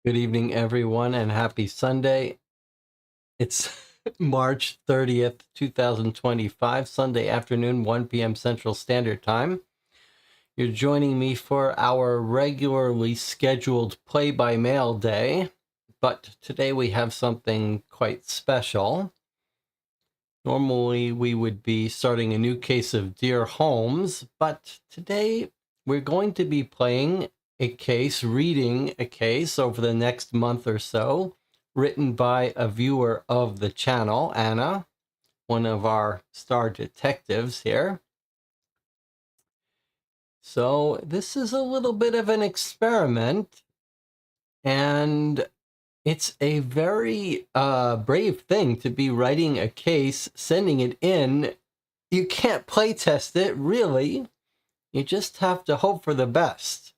Good evening, everyone, and happy Sunday. It's March 30th, 2025, Sunday afternoon, 1 p.m. Central Standard Time. You're joining me for our regularly scheduled play-by-mail day, but today we have something quite special. Normally, we would be starting a new case of Dear Holmes, but today we're going to be playing a case, reading a case over the next month or so, written by a viewer of the channel, Anna, one of our star detectives here. So this is a little bit of an experiment, and it's a very brave thing to be writing a case, sending it in. You can't play test it, really. You just have to hope for the best.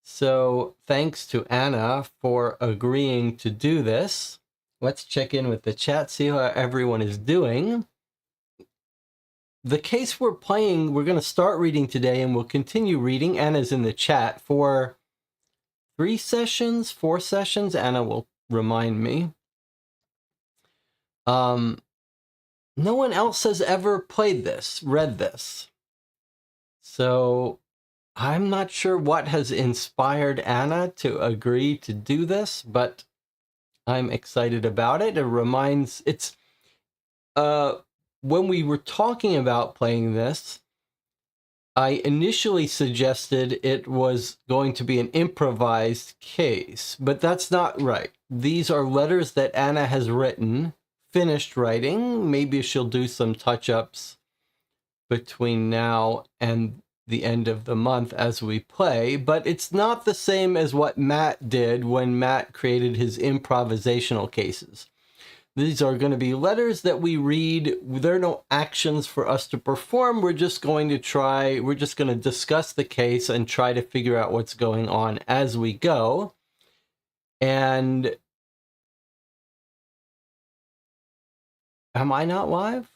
So thanks to Anna for agreeing to do this. Let's check in with the chat, see how everyone is doing. The case we're playing, we're going to start reading today, and we'll continue reading. Anna's in the chat for 4 sessions. Anna will remind me. No one else has ever played this, read this. So I'm not sure what has inspired Anna to agree to do this, but I'm excited about it. When we were talking about playing this, I initially suggested it was going to be an improvised case, but that's not right. These are letters that Anna has written, finished writing. Maybe she'll do some touch-ups between now and the end of the month as we play, but it's not the same as what Matt did when Matt created his improvisational cases. These are going to be letters that we read. There are no actions for us to perform. We're just going to discuss the case and try to figure out what's going on as we go. And am I not live?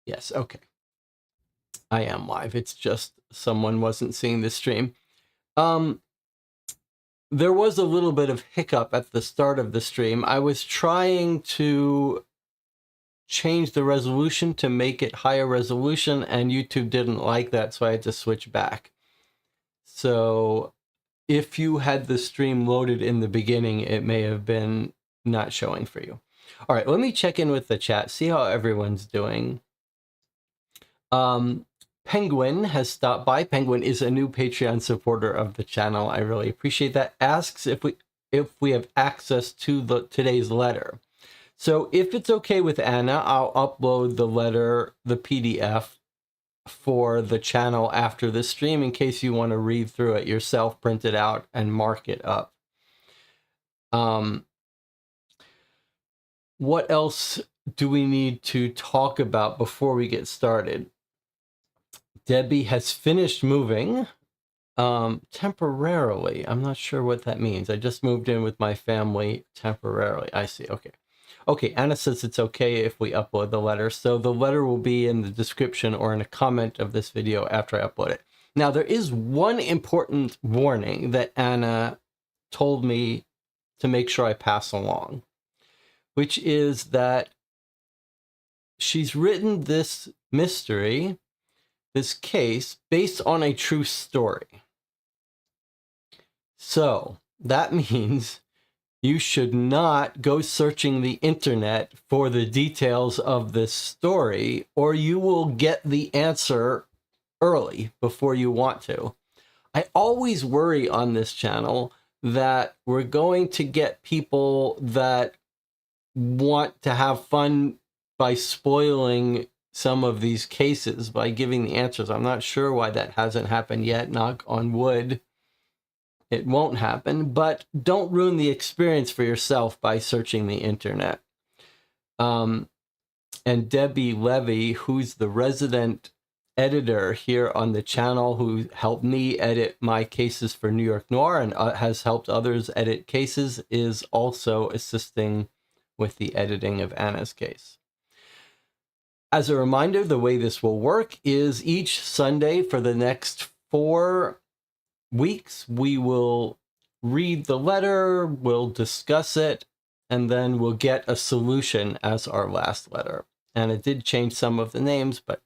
Yes, okay. I am live. It's just someone wasn't seeing the stream. There was a little bit of hiccup at the start of the stream. I was trying to change the resolution to make it higher resolution, and YouTube didn't like that, so I had to switch back. So if you had the stream loaded in the beginning, it may have been not showing for you. All right, let me check in with the chat, see how everyone's doing. Penguin has stopped by. Penguin is a new Patreon supporter of the channel. I really appreciate that. Asks if we have access to today's letter. So if it's okay with Anna, I'll upload the letter, the PDF, for the channel after the stream in case you want to read through it yourself, print it out, and mark it up. What else do we need to talk about before we get started? Debbie has finished moving temporarily. I'm not sure what that means. I just moved in with my family temporarily. I see. Okay. Okay, Anna says it's okay if we upload the letter. So the letter will be in the description or in a comment of this video after I upload it. Now, there is one important warning that Anna told me to make sure I pass along, which is that she's written this mystery, this case, based on a true story. So that means you should not go searching the internet for the details of this story, or you will get the answer early before you want to. I always worry on this channel that we're going to get people that want to have fun by spoiling some of these cases by giving the answers. I'm not sure why that hasn't happened yet, knock on wood. It won't happen, but don't ruin the experience for yourself by searching the internet. And Debbie Levy, who's the resident editor here on the channel, who helped me edit my cases for New York Noir and has helped others edit cases, is also assisting with the editing of Anna's case. As a reminder, the way this will work is each Sunday for the next 4 weeks, we will read the letter, we'll discuss it, and then we'll get a solution as our last letter. And it did change some of the names, but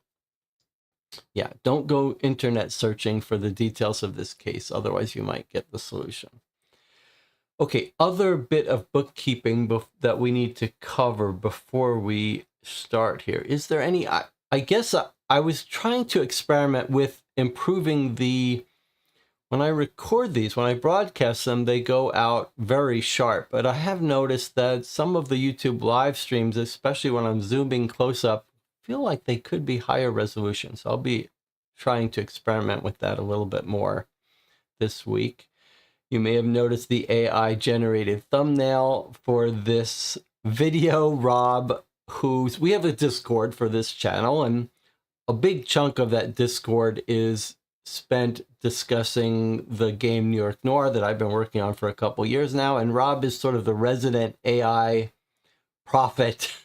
yeah, don't go internet searching for the details of this case, otherwise you might get the solution. Okay, other bit of bookkeeping that we need to cover before we start here. Is there any, I guess I was trying to experiment with improving when I record these, when I broadcast them, they go out very sharp. But I have noticed that some of the YouTube live streams, especially when I'm zooming close up, feel like they could be higher resolution. So I'll be trying to experiment with that a little bit more this week. You may have noticed the AI generated thumbnail for this video. Rob, we have a Discord for this channel, and a big chunk of that Discord is spent discussing the game New York Noir that I've been working on for a couple years now, and Rob is sort of the resident AI prophet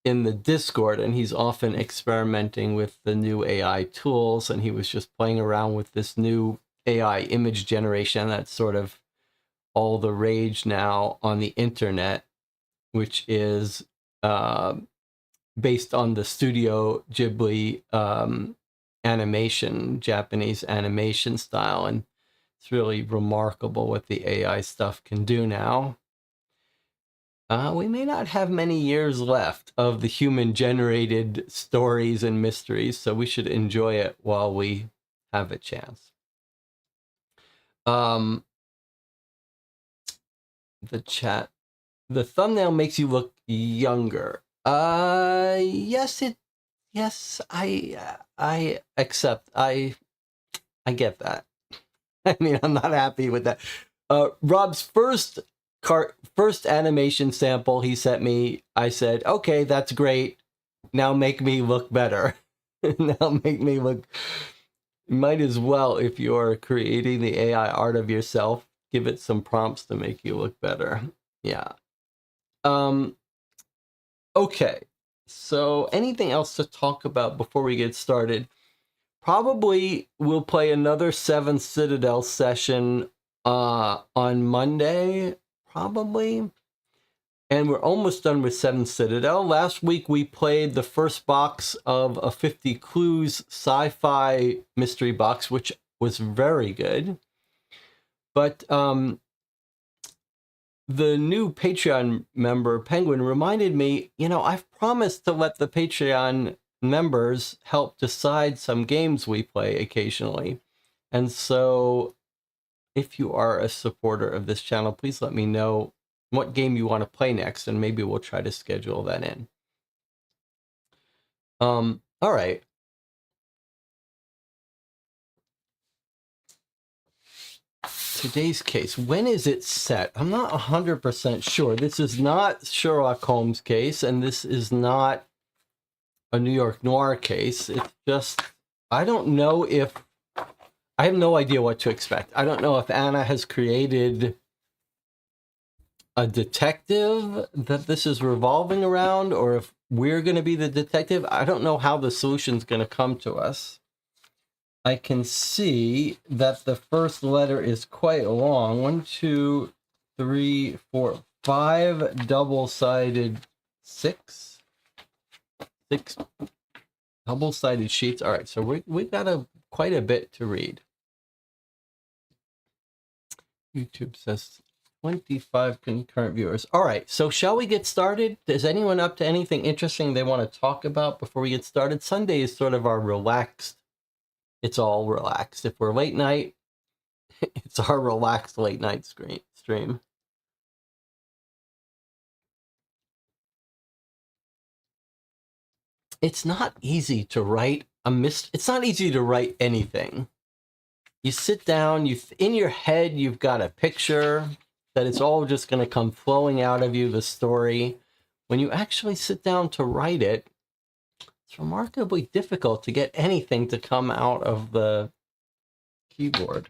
in the Discord, and he's often experimenting with the new AI tools, and he was just playing around with this new AI image generation that's sort of all the rage now on the internet, which is based on the Studio Ghibli animation, Japanese animation style, and it's really remarkable what the AI stuff can do now. We may not have many years left of the human-generated stories and mysteries, so we should enjoy it while we have a chance. The chat, the thumbnail makes you look younger. Yes, I accept. I get that. I mean, I'm not happy with that. Rob's first animation sample he sent me, I said, okay, that's great. Now make me look better. Now make me look. Might as well, if you're creating the AI art of yourself, give it some prompts to make you look better. Yeah. Okay. So anything else to talk about before we get started? Probably we'll play another 7 Citadel session on Monday, probably. And we're almost done with 7 Citadel. Last week we played the first box of a 50 Clues sci-fi mystery box, which was very good. But the new Patreon member, Penguin, reminded me, I've promised to let the Patreon members help decide some games we play occasionally. And so if you are a supporter of this channel, please let me know what game you want to play next, and maybe we'll try to schedule that in. All right. Today's case, when is it set? I'm not 100% sure. This is not Sherlock Holmes case, and this is not a New York Noir case. It's just, I don't know if, I have no idea what to expect. I don't know if Anna has created a detective that this is revolving around, or if we're going to be the detective. I don't know how the solution's going to come to us. I can see that the first letter is quite long. 1, 2, 3, 4, 5 double-sided, 6 double-sided sheets. All right, so we've got quite a bit to read. YouTube says 25 concurrent viewers. All right, so shall we get started? Is anyone up to anything interesting they want to talk about before we get started? Sunday is sort of our relaxed. It's all relaxed. If we're late night, it's our relaxed late night stream. It's not easy to write it's not easy to write anything. You sit down, in your head, you've got a picture that it's all just going to come flowing out of you, the story. When you actually sit down to write it, it's remarkably difficult to get anything to come out of the keyboard.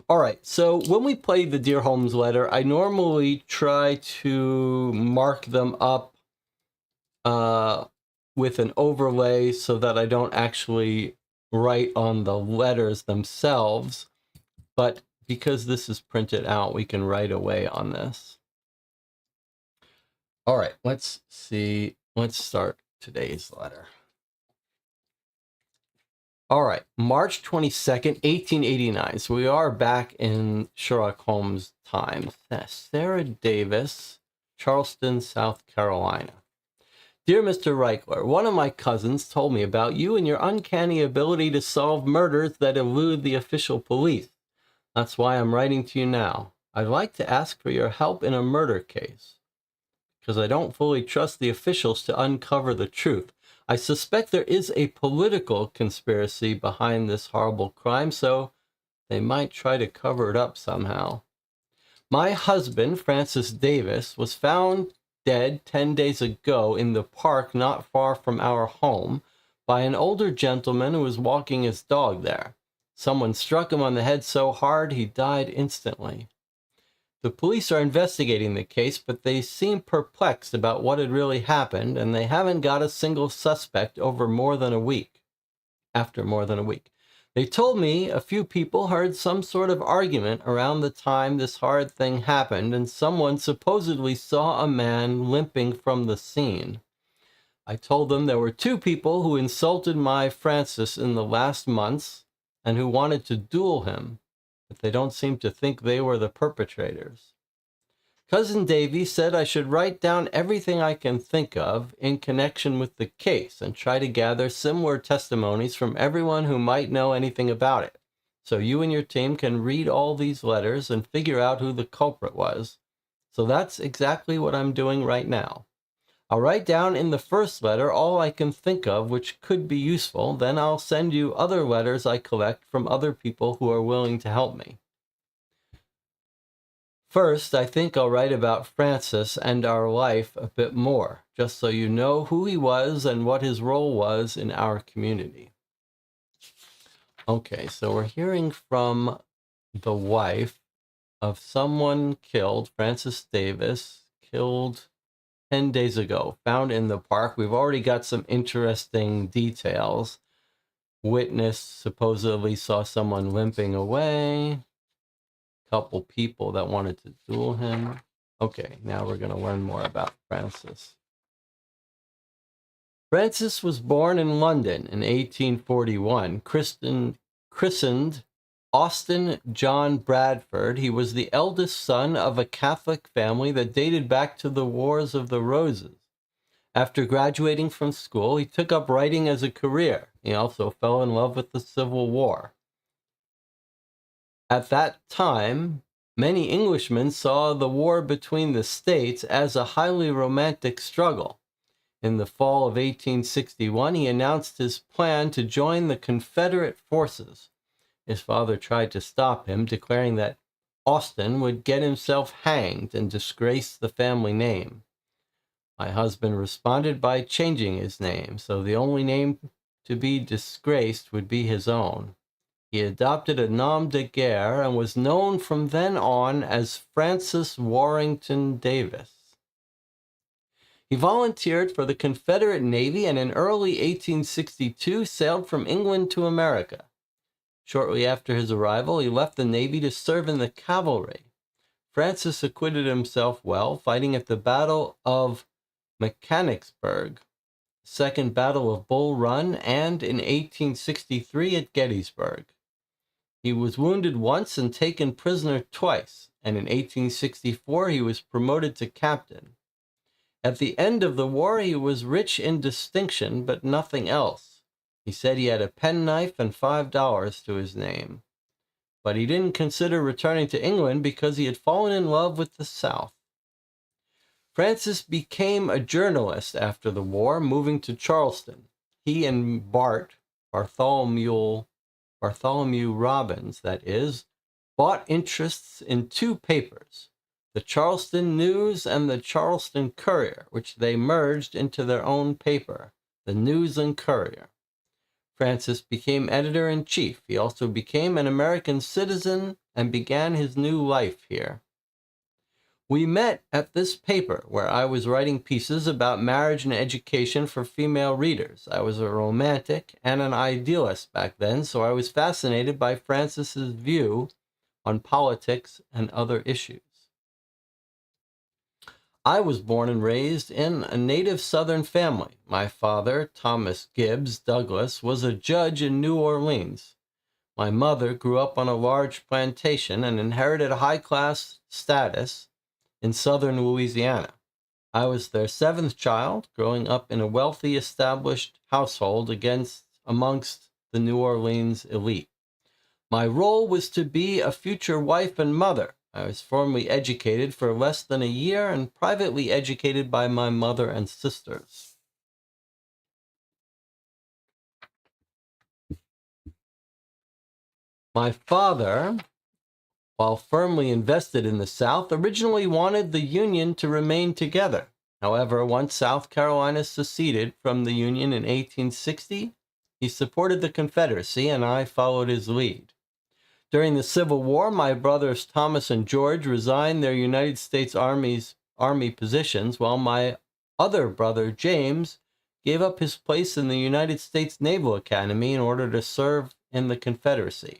All right, so when we play the Dear Holmes letter, I normally try to mark them up with an overlay so that I don't actually write on the letters themselves. But because this is printed out, we can write away on this. All right, let's see. Let's start today's letter. All right, March 22nd, 1889. So we are back in Sherlock Holmes times. Sarah Davis, Charleston, South Carolina. Dear Mr. Reichler, one of my cousins told me about you and your uncanny ability to solve murders that elude the official police. That's why I'm writing to you now. I'd like to ask for your help in a murder case, because I don't fully trust the officials to uncover the truth. I suspect there is a political conspiracy behind this horrible crime, so they might try to cover it up somehow. My husband, Francis Davis, was found dead 10 days ago in the park not far from our home by an older gentleman who was walking his dog there. Someone struck him on the head so hard he died instantly. The police are investigating the case, but they seem perplexed about what had really happened, and they haven't got a single suspect after more than a week. They told me a few people heard some sort of argument around the time this horrid thing happened, and someone supposedly saw a man limping from the scene. I told them there were 2 people who insulted my Francis in the last months and who wanted to duel him, but they don't seem to think they were the perpetrators. Cousin Davy said I should write down everything I can think of in connection with the case and try to gather similar testimonies from everyone who might know anything about it, so you and your team can read all these letters and figure out who the culprit was. So that's exactly what I'm doing right now. I'll write down in the first letter all I can think of which could be useful, then I'll send you other letters I collect from other people who are willing to help me. First, I think I'll write about Francis and our life a bit more, just so you know who he was and what his role was in our community. Okay, so we're hearing from the wife of someone killed, Francis Davis, killed 10 days ago, found in the park. We've already got some interesting details. Witness supposedly saw someone limping away. Couple people that wanted to duel him. Okay, now we're going to learn more about Francis. Francis was born in London in 1841, christened Austin John Bradford. He was the eldest son of a Catholic family that dated back to the Wars of the Roses. After graduating from school, he took up writing as a career. He also fell in love with the Civil War. At that time, many Englishmen saw the war between the states as a highly romantic struggle. In the fall of 1861, he announced his plan to join the Confederate forces. His father tried to stop him, declaring that Austin would get himself hanged and disgrace the family name. My husband responded by changing his name, so the only name to be disgraced would be his own. He adopted a nom de guerre and was known from then on as Francis Warrington Davis. He volunteered for the Confederate Navy and in early 1862 sailed from England to America. Shortly after his arrival, he left the Navy to serve in the cavalry. Francis acquitted himself well, fighting at the Battle of Mechanicsburg, Second Battle of Bull Run, and in 1863 at Gettysburg. He was wounded once and taken prisoner twice, and in 1864 he was promoted to captain. At the end of the war, he was rich in distinction, but nothing else. He said he had a penknife and $5 to his name. But he didn't consider returning to England because he had fallen in love with the South. Francis became a journalist after the war, moving to Charleston. He and Bartholomew Robbins, bought interests in two papers, the Charleston News and the Charleston Courier, which they merged into their own paper, the News and Courier. Francis became editor-in-chief. He also became an American citizen and began his new life here. We met at this paper, where I was writing pieces about marriage and education for female readers. I was a romantic and an idealist back then, so I was fascinated by Francis's view on politics and other issues. I was born and raised in a native Southern family. My father, Thomas Gibbs Douglas, was a judge in New Orleans. My mother grew up on a large plantation and inherited a high-class status in southern Louisiana. I was their seventh child, growing up in a wealthy, established household amongst the New Orleans elite. My role was to be a future wife and mother. I was formally educated for less than a year and privately educated by my mother and sisters. My father, while firmly invested in the South, originally wanted the Union to remain together. However, once South Carolina seceded from the Union in 1860, he supported the Confederacy, and I followed his lead. During the Civil War, my brothers Thomas and George resigned their United States Army positions, while my other brother James gave up his place in the United States Naval Academy in order to serve in the Confederacy.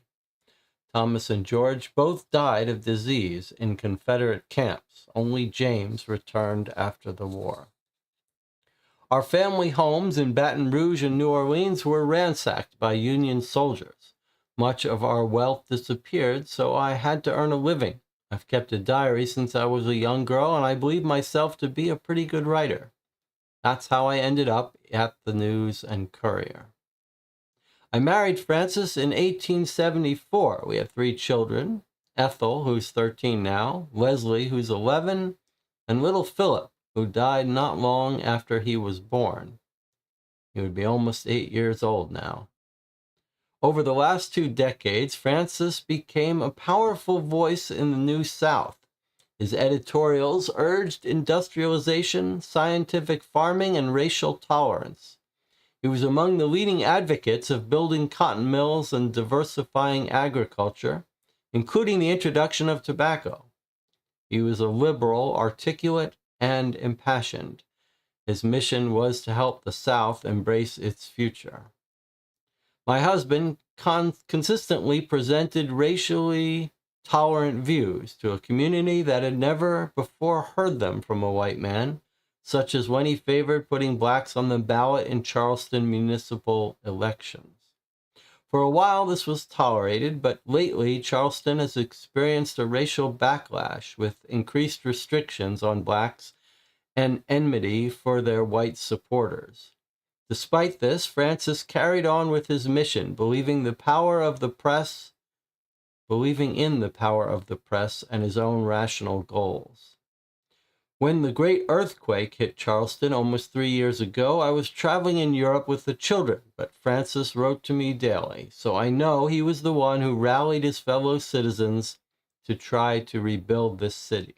Thomas and George both died of disease in Confederate camps. Only James returned after the war. Our family homes in Baton Rouge and New Orleans were ransacked by Union soldiers. Much of our wealth disappeared, so I had to earn a living. I've kept a diary since I was a young girl, and I believe myself to be a pretty good writer. That's how I ended up at the News and Courier. I married Francis in 1874. We have 3 children, Ethel, who's 13 now, Leslie, who's 11, and little Philip, who died not long after he was born. He would be almost 8 years old now. Over the last 2 decades, Francis became a powerful voice in the New South. His editorials urged industrialization, scientific farming, and racial tolerance. He was among the leading advocates of building cotton mills and diversifying agriculture, including the introduction of tobacco. He was a liberal, articulate, and impassioned. His mission was to help the South embrace its future. My husband consistently presented racially tolerant views to a community that had never before heard them from a white man, such as when he favored putting blacks on the ballot in Charleston municipal elections. For a while, this was tolerated, but lately, Charleston has experienced a racial backlash with increased restrictions on blacks and enmity for their white supporters. Despite this, Francis carried on with his mission, believing in the power of the press and his own rational goals. When the great earthquake hit Charleston almost 3 years ago, I was traveling in Europe with the children, but Francis wrote to me daily, so I know he was the one who rallied his fellow citizens to try to rebuild this city.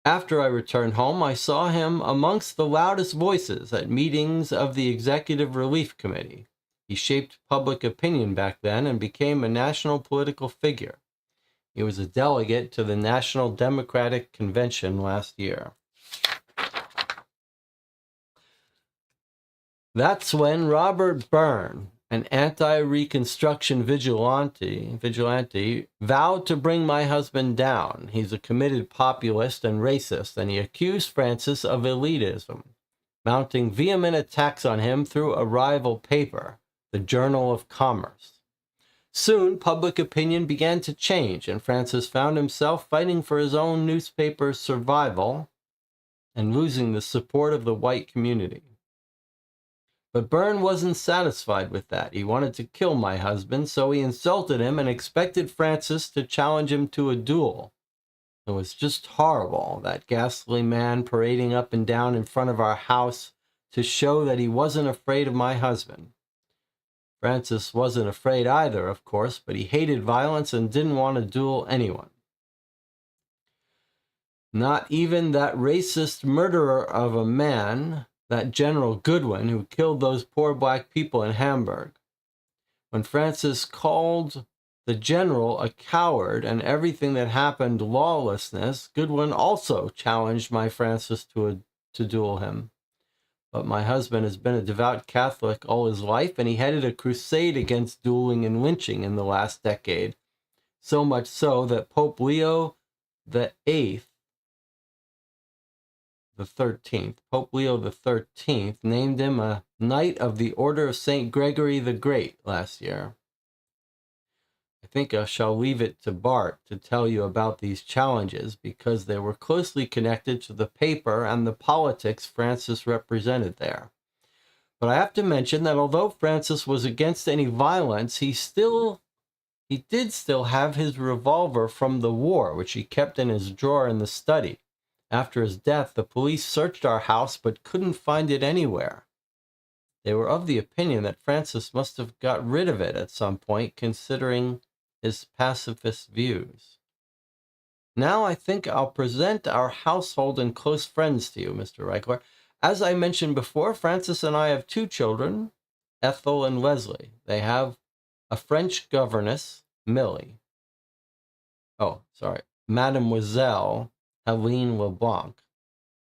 After I returned home, I saw him amongst the loudest voices at meetings of the Executive Relief Committee. He shaped public opinion back then and became a national political figure. He was a delegate to the National Democratic Convention last year. That's when Robert Byrne, an anti-Reconstruction vigilante, vowed to bring my husband down. He's a committed populist and racist, and he accused Francis of elitism, mounting vehement attacks on him through a rival paper, the Journal of Commerce. Soon, public opinion began to change, and Francis found himself fighting for his own newspaper's survival and losing the support of the white community. But Byrne wasn't satisfied with that. He wanted to kill my husband, so he insulted him and expected Francis to challenge him to a duel. It was just horrible, that ghastly man parading up and down in front of our house to show that he wasn't afraid of my husband. Francis wasn't afraid either, of course, but he hated violence and didn't want to duel anyone. Not even that racist murderer of a man, that General Goodwin, who killed those poor black people in Hamburg. When Francis called the general a coward and everything that happened lawlessness, Goodwin also challenged my Francis to duel him. But my husband has been a devout Catholic all his life, and he headed a crusade against dueling and lynching in the last decade. So much so that Pope Leo the 13th, named him a Knight of the Order of St. Gregory the Great last year. I think I shall leave it to Bart to tell you about these challenges because they were closely connected to the paper and the politics Francis represented there. But I have to mention that although Francis was against any violence, he did still have his revolver from the war, which he kept in his drawer in the study. After his death, the police searched our house but couldn't find it anywhere. They were of the opinion that Francis must have got rid of it at some point, considering his pacifist views. Now I think I'll present our household and close friends to you, Mr. Reichler. As I mentioned before, Francis and I have 2 children, Ethel and Leslie. They have a French governess, Millie. Mademoiselle Helene LeBlanc,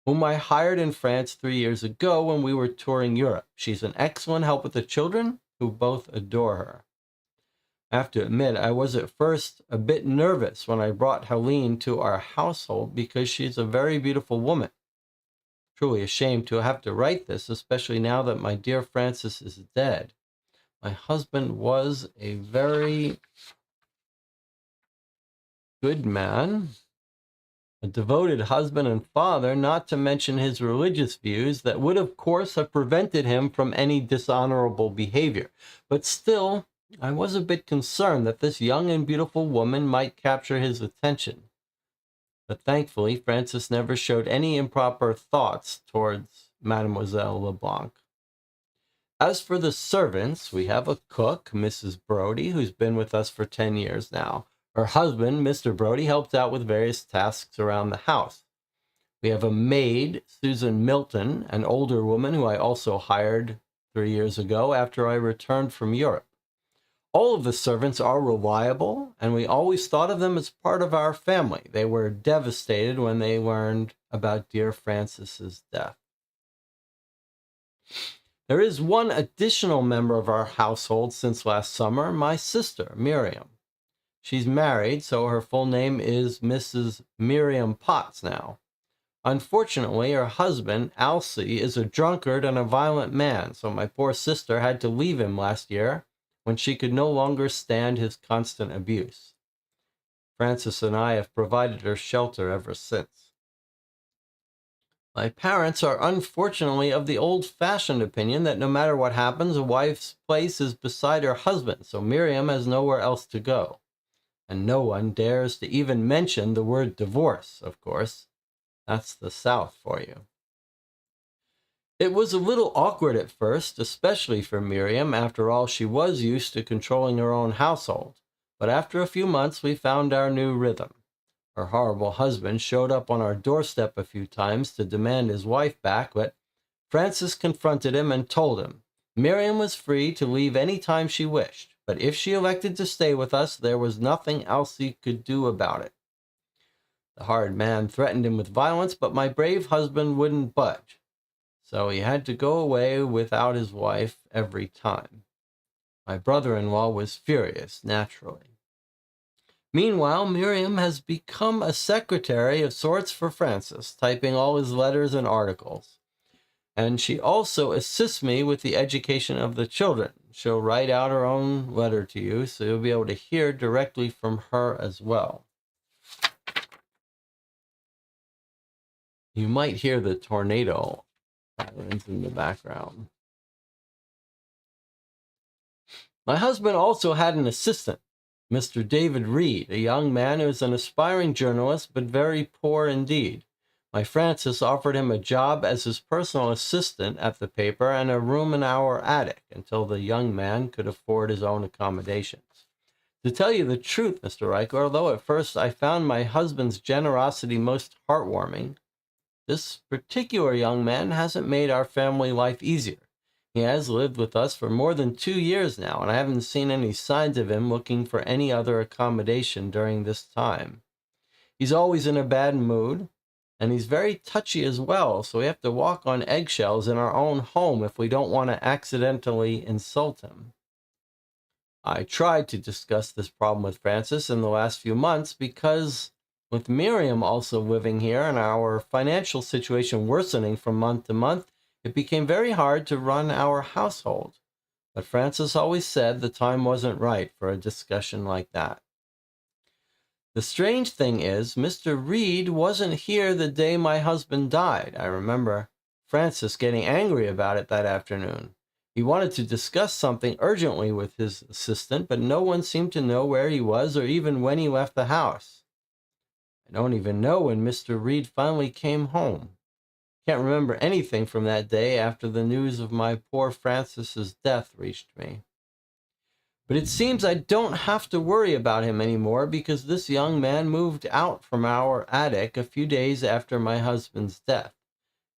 whom I hired in France 3 years ago when we were touring Europe. She's an excellent help with the children, who both adore her. I have to admit, I was at first a bit nervous when I brought Helene to our household because she's a very beautiful woman. Truly ashamed to have to write this, especially now that my dear Francis is dead. My husband was a very good man, a devoted husband and father, not to mention his religious views that would, of course, have prevented him from any dishonorable behavior. But still, I was a bit concerned that this young and beautiful woman might capture his attention. But thankfully, Francis never showed any improper thoughts towards Mademoiselle LeBlanc. As for the servants, we have a cook, Mrs. Brody, who's been with us for 10 years now. Her husband, Mr. Brody, helps out with various tasks around the house. We have a maid, Susan Milton, an older woman who I also hired 3 years ago after I returned from Europe. All of the servants are reliable, and we always thought of them as part of our family. They were devastated when they learned about dear Francis's death. There is one additional member of our household since last summer, my sister, Miriam. She's married, so her full name is Mrs. Miriam Potts now. Unfortunately, her husband, Alcee, is a drunkard and a violent man, so my poor sister had to leave him last year when she could no longer stand his constant abuse. Frances and I have provided her shelter ever since. My parents are unfortunately of the old-fashioned opinion that no matter what happens, a wife's place is beside her husband, so Miriam has nowhere else to go. And no one dares to even mention the word divorce, of course. That's the South for you. It was a little awkward at first, especially for Miriam. After all, she was used to controlling her own household. But after a few months, we found our new rhythm. Her horrible husband showed up on our doorstep a few times to demand his wife back, but Frances confronted him and told him Miriam was free to leave any time she wished, but if she elected to stay with us, there was nothing Alcee could do about it. The hard man threatened him with violence, but my brave husband wouldn't budge, so he had to go away without his wife every time. My brother-in-law was furious, naturally. Meanwhile, Miriam has become a secretary of sorts for Frances, typing all his letters and articles. And she also assists me with the education of the children. She'll write out her own letter to you, so you'll be able to hear directly from her as well. You might hear the tornado sirens in the background. My husband also had an assistant, Mr. David Reed, a young man who is an aspiring journalist, but very poor indeed. My Frances offered him a job as his personal assistant at the paper and a room in our attic until the young man could afford his own accommodations. To tell you the truth, Mr. Reichler, although at first I found my husband's generosity most heartwarming, this particular young man hasn't made our family life easier. He has lived with us for more than 2 years now, and I haven't seen any signs of him looking for any other accommodation during this time. He's always in a bad mood, and he's very touchy as well, so we have to walk on eggshells in our own home if we don't want to accidentally insult him. I tried to discuss this problem with Frances in the last few months because, with Miriam also living here and our financial situation worsening from month to month, it became very hard to run our household. But Frances always said the time wasn't right for a discussion like that. The strange thing is, Mr. Reed wasn't here the day my husband died. I remember Frances getting angry about it that afternoon. He wanted to discuss something urgently with his assistant, but no one seemed to know where he was or even when he left the house. I don't even know when Mr. Reed finally came home. Can't remember anything from that day after the news of my poor Frances's death reached me. But it seems I don't have to worry about him anymore because this young man moved out from our attic a few days after my husband's death.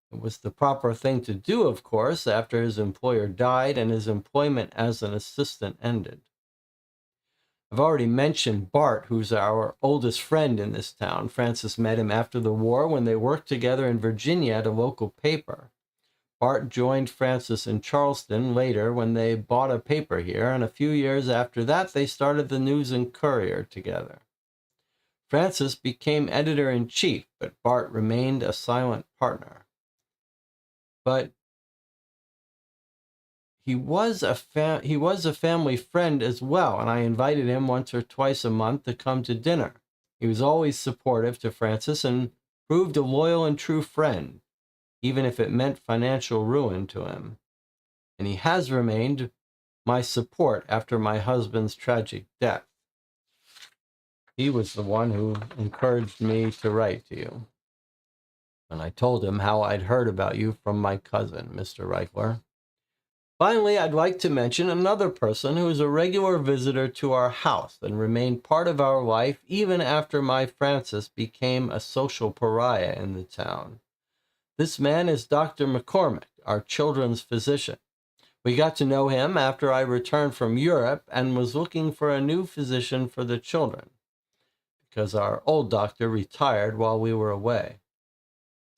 It was the proper thing to do, of course, after his employer died and his employment as an assistant ended. I've already mentioned Bart, who's our oldest friend in this town. Frances met him after the war when they worked together in Virginia at a local paper. Bart joined Frances in Charleston later when they bought a paper here, and a few years after that they started the News and Courier together. Frances became editor-in-chief, but Bart remained a silent partner. But he was a family friend as well, and I invited him once or twice a month to come to dinner. He was always supportive to Frances and proved a loyal and true friend, even if it meant financial ruin to him. And he has remained my support after my husband's tragic death. He was the one who encouraged me to write to you. And I told him how I'd heard about you from my cousin, Mr. Reichler. Finally, I'd like to mention another person who is a regular visitor to our house and remained part of our life even after my Frances became a social pariah in the town. This man is Dr. McCormick, our children's physician. We got to know him after I returned from Europe and was looking for a new physician for the children, because our old doctor retired while we were away.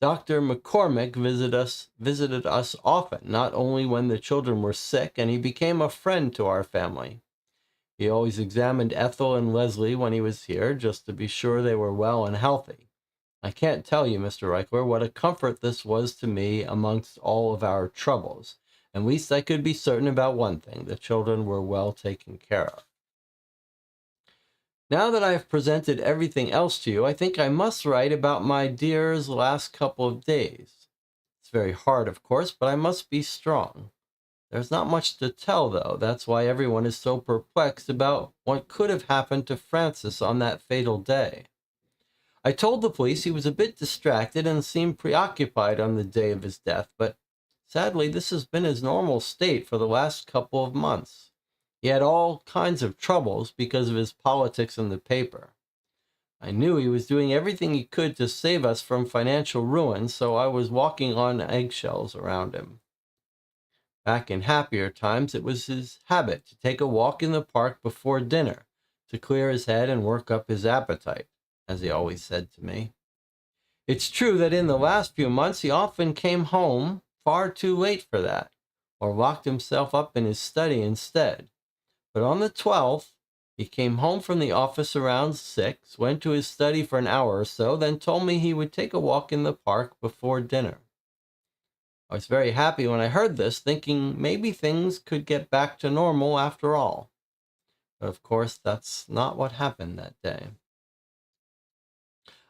Dr. McCormick visited us often, not only when the children were sick, and he became a friend to our family. He always examined Ethel and Leslie when he was here, just to be sure they were well and healthy. I can't tell you, Mr. Reichler, what a comfort this was to me amongst all of our troubles. At least I could be certain about one thing: the children were well taken care of. Now that I have presented everything else to you, I think I must write about my dear's last couple of days. It's very hard, of course, but I must be strong. There's not much to tell, though. That's why everyone is so perplexed about what could have happened to Francis on that fatal day. I told the police he was a bit distracted and seemed preoccupied on the day of his death, but sadly this has been his normal state for the last couple of months. He had all kinds of troubles because of his politics in the paper. I knew he was doing everything he could to save us from financial ruin, so I was walking on eggshells around him. Back in happier times, it was his habit to take a walk in the park before dinner, to clear his head and work up his appetite, as he always said to me. It's true that in the last few months he often came home far too late for that, or locked himself up in his study instead. But on the 12th, he came home from the office around 6, went to his study for an hour or so, then told me he would take a walk in the park before dinner. I was very happy when I heard this, thinking maybe things could get back to normal after all. But of course, that's not what happened that day.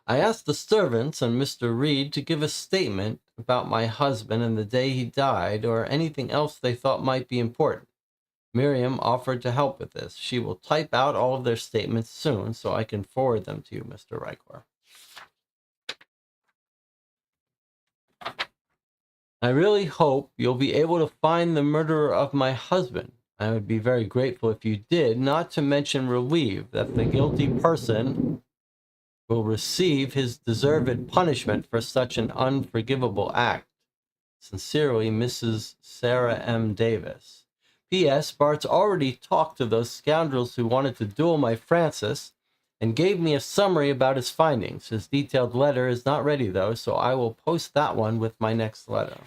I asked the servants and Mr. Reed to give a statement about my husband and the day he died, or anything else they thought might be important. Miriam offered to help with this. She will type out all of their statements soon, so I can forward them to you, Mr. Reichler. I really hope you'll be able to find the murderer of my husband. I would be very grateful if you did, not to mention relieved that the guilty person will receive his deserved punishment for such an unforgivable act. Sincerely, Mrs. Sarah M. Davis. P.S. Bart's already talked to those scoundrels who wanted to duel my Francis and gave me a summary about his findings. His detailed letter is not ready, though, so I will post that one with my next letter.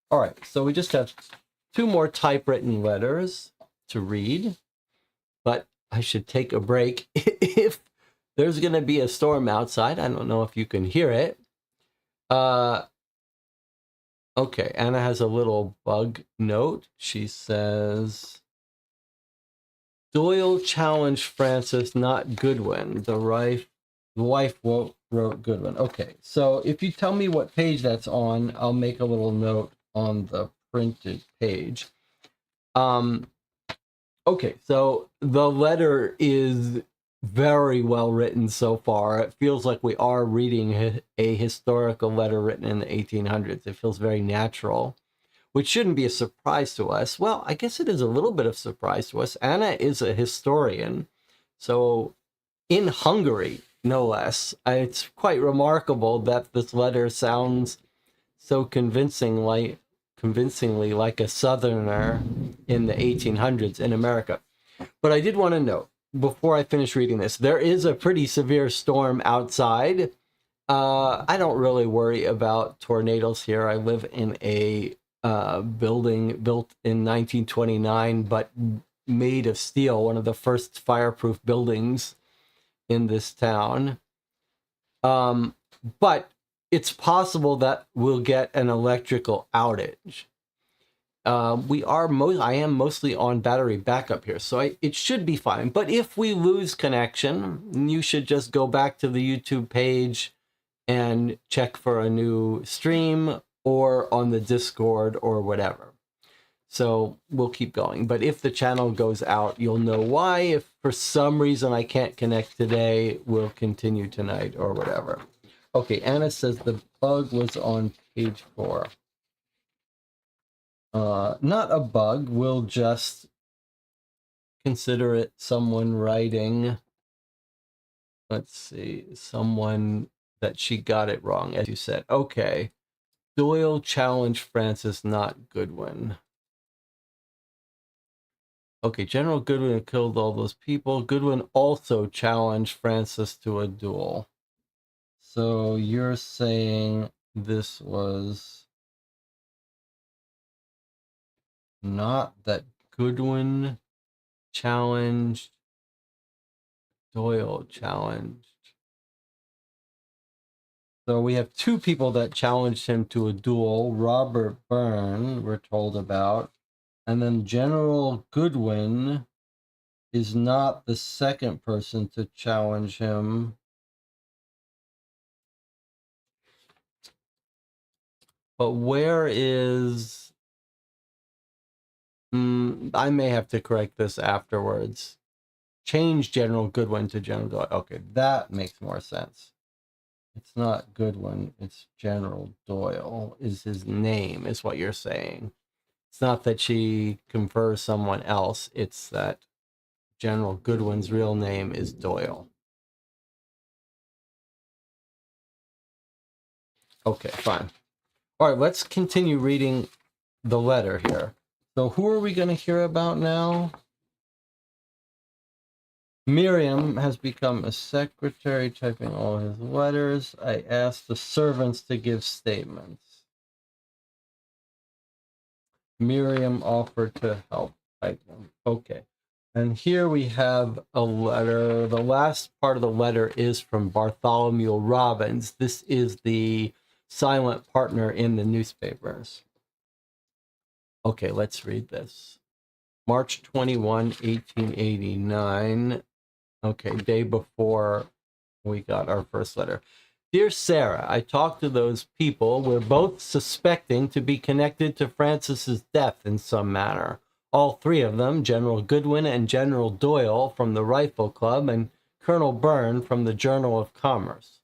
All right, so we just have 2 more typewritten letters to read, but I should take a break if there's going to be a storm outside. I don't know if you can hear it. Okay, Anna has a little bug note. She says, Doyle challenged Francis, not Goodwin. The wife wrote Goodwin. Okay, so if you tell me what page that's on, I'll make a little note on the printed page. Okay, so the letter is very well written so far. It feels like we are reading a historical letter written in the 1800s. It feels very natural, which shouldn't be a surprise to us. Well, I guess it is a little bit of a surprise to us. Anna is a historian, so in Hungary, no less. It's quite remarkable that this letter sounds so convincingly like a Southerner in the 1800s in America. But I did want to note, before I finish reading this, there is a pretty severe storm outside. I don't really worry about tornadoes here. I live in a building built in 1929, but made of steel, one of the first fireproof buildings in this town. But it's possible that we'll get an electrical outage. I am mostly on battery backup here, so it should be fine. But if we lose connection, you should just go back to the YouTube page and check for a new stream, or on the Discord or whatever. So we'll keep going. But if the channel goes out, you'll know why. If for some reason I can't connect today, we'll continue tonight or whatever. Okay, Anna says the bug was on page 4. Not a bug, we'll just consider it someone writing, let's see, someone that she got it wrong, as you said. Okay, Doyle challenged Francis, not Goodwin. Okay, General Goodwin killed all those people. Goodwin also challenged Francis to a duel. So you're saying this was not that Goodwin challenged. Doyle challenged. So we have two people that challenged him to a duel. Robert Byrne, we're told about. And then General Goodwin is not the second person to challenge him. But where is... I may have to correct this afterwards. Change General Goodwin to General Doyle. Okay, that makes more sense. It's not Goodwin, it's General Doyle is his name, is what you're saying. It's not that she confers someone else, it's that General Goodwin's real name is Doyle. Okay, fine. All right, let's continue reading the letter here. So who are we going to hear about now? Miriam has become a secretary, typing all his letters. I asked the servants to give statements. Miriam offered to help type them. Okay. And here we have a letter. The last part of the letter is from Bartholomew Robbins. This is the silent partner in the newspapers. Okay, let's read this. March 21, 1889. Okay, day before we got our first letter. Dear Sarah, I talked to those people we're both suspecting to be connected to Francis's death in some manner. All three of them, General Goodwin and General Doyle from the Rifle Club and Colonel Byrne from the Journal of Commerce.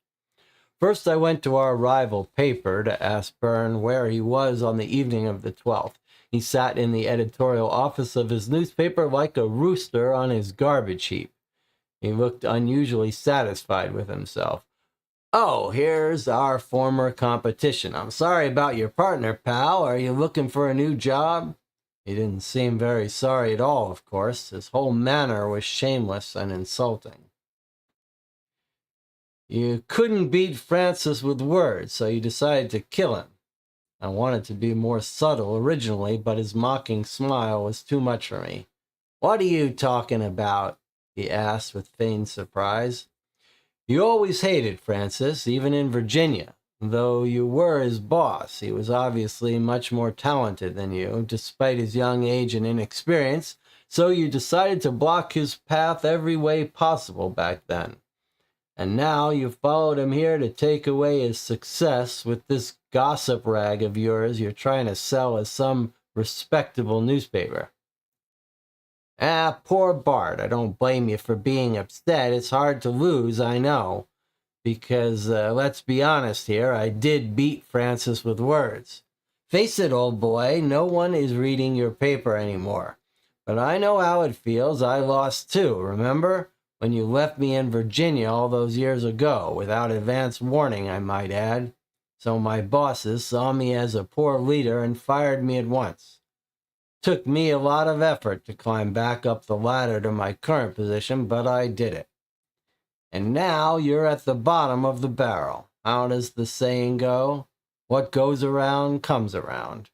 First, I went to our rival paper to ask Byrne where he was on the evening of the 12th. He sat in the editorial office of his newspaper like a rooster on his garbage heap. He looked unusually satisfied with himself. Oh, here's our former competition. I'm sorry about your partner, pal. Are you looking for a new job? He didn't seem very sorry at all, of course. His whole manner was shameless and insulting. You couldn't beat Francis with words, so you decided to kill him. I wanted to be more subtle originally, but his mocking smile was too much for me. What are you talking about? He asked with feigned surprise. You always hated Francis, even in Virginia. Though you were his boss, he was obviously much more talented than you, despite his young age and inexperience, so you decided to block his path every way possible back then. And now you've followed him here to take away his success with this gossip rag of yours you're trying to sell as some respectable newspaper. Ah, poor Bart, I don't blame you for being upset. It's hard to lose, I know. Because, let's be honest here, I did beat Francis with words. Face it, old boy, no one is reading your paper anymore. But I know how it feels. I lost too, remember? When you left me in Virginia all those years ago, without advance warning, I might add. So my bosses saw me as a poor leader and fired me at once. Took me a lot of effort to climb back up the ladder to my current position, but I did it. And now you're at the bottom of the barrel. How does the saying go? What goes around comes around.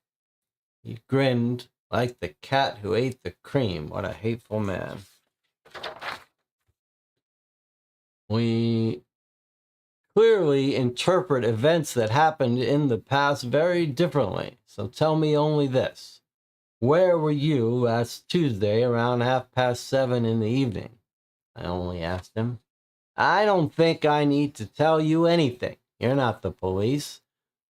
He grinned like the cat who ate the cream. What a hateful man. We clearly interpret events that happened in the past very differently. So tell me only this. Where were you last Tuesday around 7:30 in the evening? I only asked him. I don't think I need to tell you anything. You're not the police.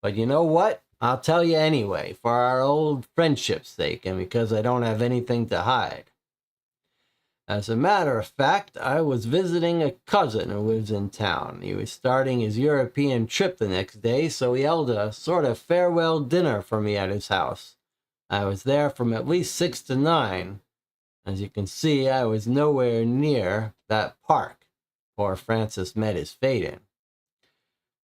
But you know what? I'll tell you anyway, for our old friendship's sake and because I don't have anything to hide. As a matter of fact, I was visiting a cousin who lives in town. He was starting his European trip the next day, so he held a sort of farewell dinner for me at his house. I was there from at least 6 to 9. As you can see, I was nowhere near that park poor Francis met his fate in.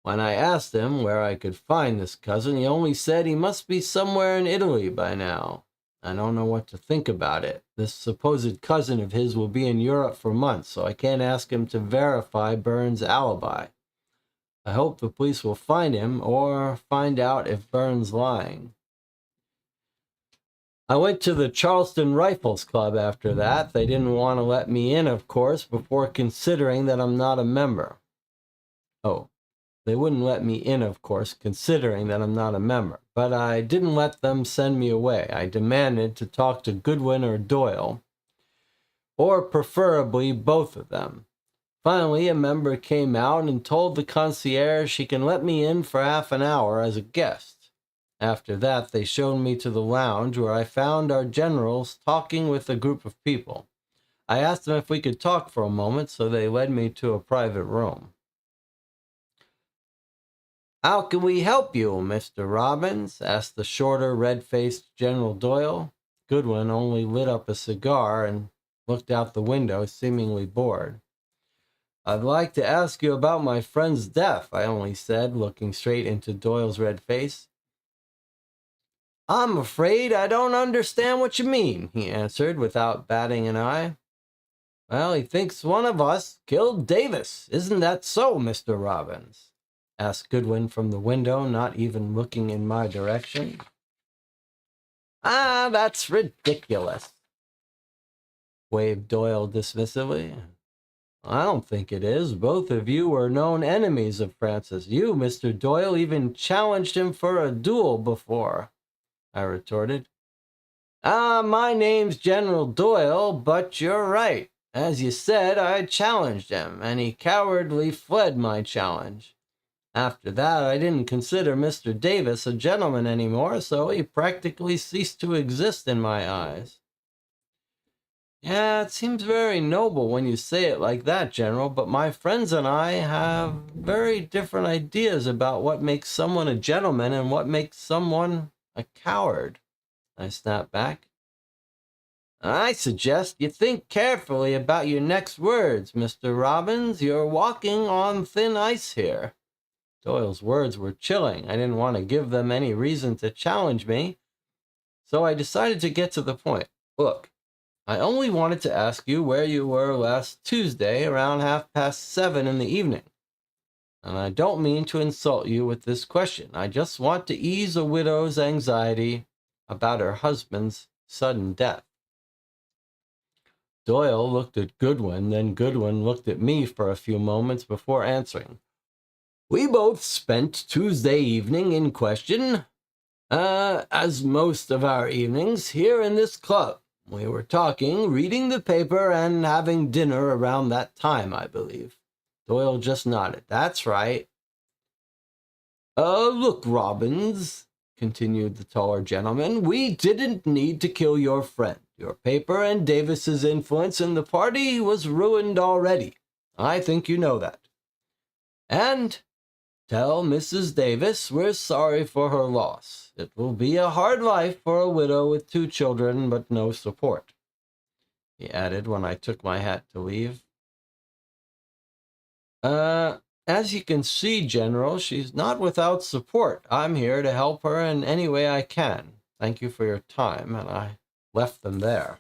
When I asked him where I could find this cousin, he only said he must be somewhere in Italy by now. I don't know what to think about it. This supposed cousin of his will be in Europe for months, so I can't ask him to verify Byrne's alibi. I hope the police will find him or find out if Byrne's lying. I went to the Charleston Rifles Club after that. They didn't want to let me in, of course, before considering that I'm not a member. Oh, they wouldn't let me in, of course, considering that I'm not a member. But I didn't let them send me away. I demanded to talk to Goodwin or Doyle, or preferably both of them. Finally, a member came out and told the concierge she can let me in for half an hour as a guest. After that, they showed me to the lounge where I found our generals talking with a group of people. I asked them if we could talk for a moment, so they led me to a private room. "How can we help you, Mr. Robbins?" asked the shorter, red-faced General Doyle. Goodwin only lit up a cigar and looked out the window, seemingly bored. "I'd like to ask you about my friend's death," I only said, looking straight into Doyle's red face. "I'm afraid I don't understand what you mean," he answered without batting an eye. "Well, he thinks one of us killed Davis. Isn't that so, Mr. Robbins?" asked Goodwin from the window, not even looking in my direction. "Ah, that's ridiculous," waved Doyle dismissively. "I don't think it is. Both of you were known enemies of Francis. You, Mr. Doyle, even challenged him for a duel before," I retorted. "Ah, my name's General Doyle, but you're right. As you said, I challenged him, and he cowardly fled my challenge. After that, I didn't consider Mr. Davis a gentleman anymore, so he practically ceased to exist in my eyes." "Yeah, it seems very noble when you say it like that, General, but my friends and I have very different ideas about what makes someone a gentleman and what makes someone a coward," I snapped back. "I suggest you think carefully about your next words, Mr. Robbins. You're walking on thin ice here." Doyle's words were chilling. I didn't want to give them any reason to challenge me, so I decided to get to the point. "Look, I only wanted to ask you where you were last Tuesday around 7:30 in the evening. And I don't mean to insult you with this question. I just want to ease a widow's anxiety about her husband's sudden death." Doyle looked at Goodwin, then Goodwin looked at me for a few moments before answering. "We both spent Tuesday evening in question, as most of our evenings, here in this club. We were talking, reading the paper, and having dinner around that time, I believe." Doyle just nodded. "That's right." "Look, Robbins," continued the taller gentleman, "we didn't need to kill your friend. Your paper and Davis's influence in the party was ruined already. I think you know that. And tell Mrs. Davis we're sorry for her loss. It will be a hard life for a widow with 2 children, but no support," he added when I took my hat to leave. As you can see, General, she's not without support. I'm here to help her in any way I can. Thank you for your time," and I left them there.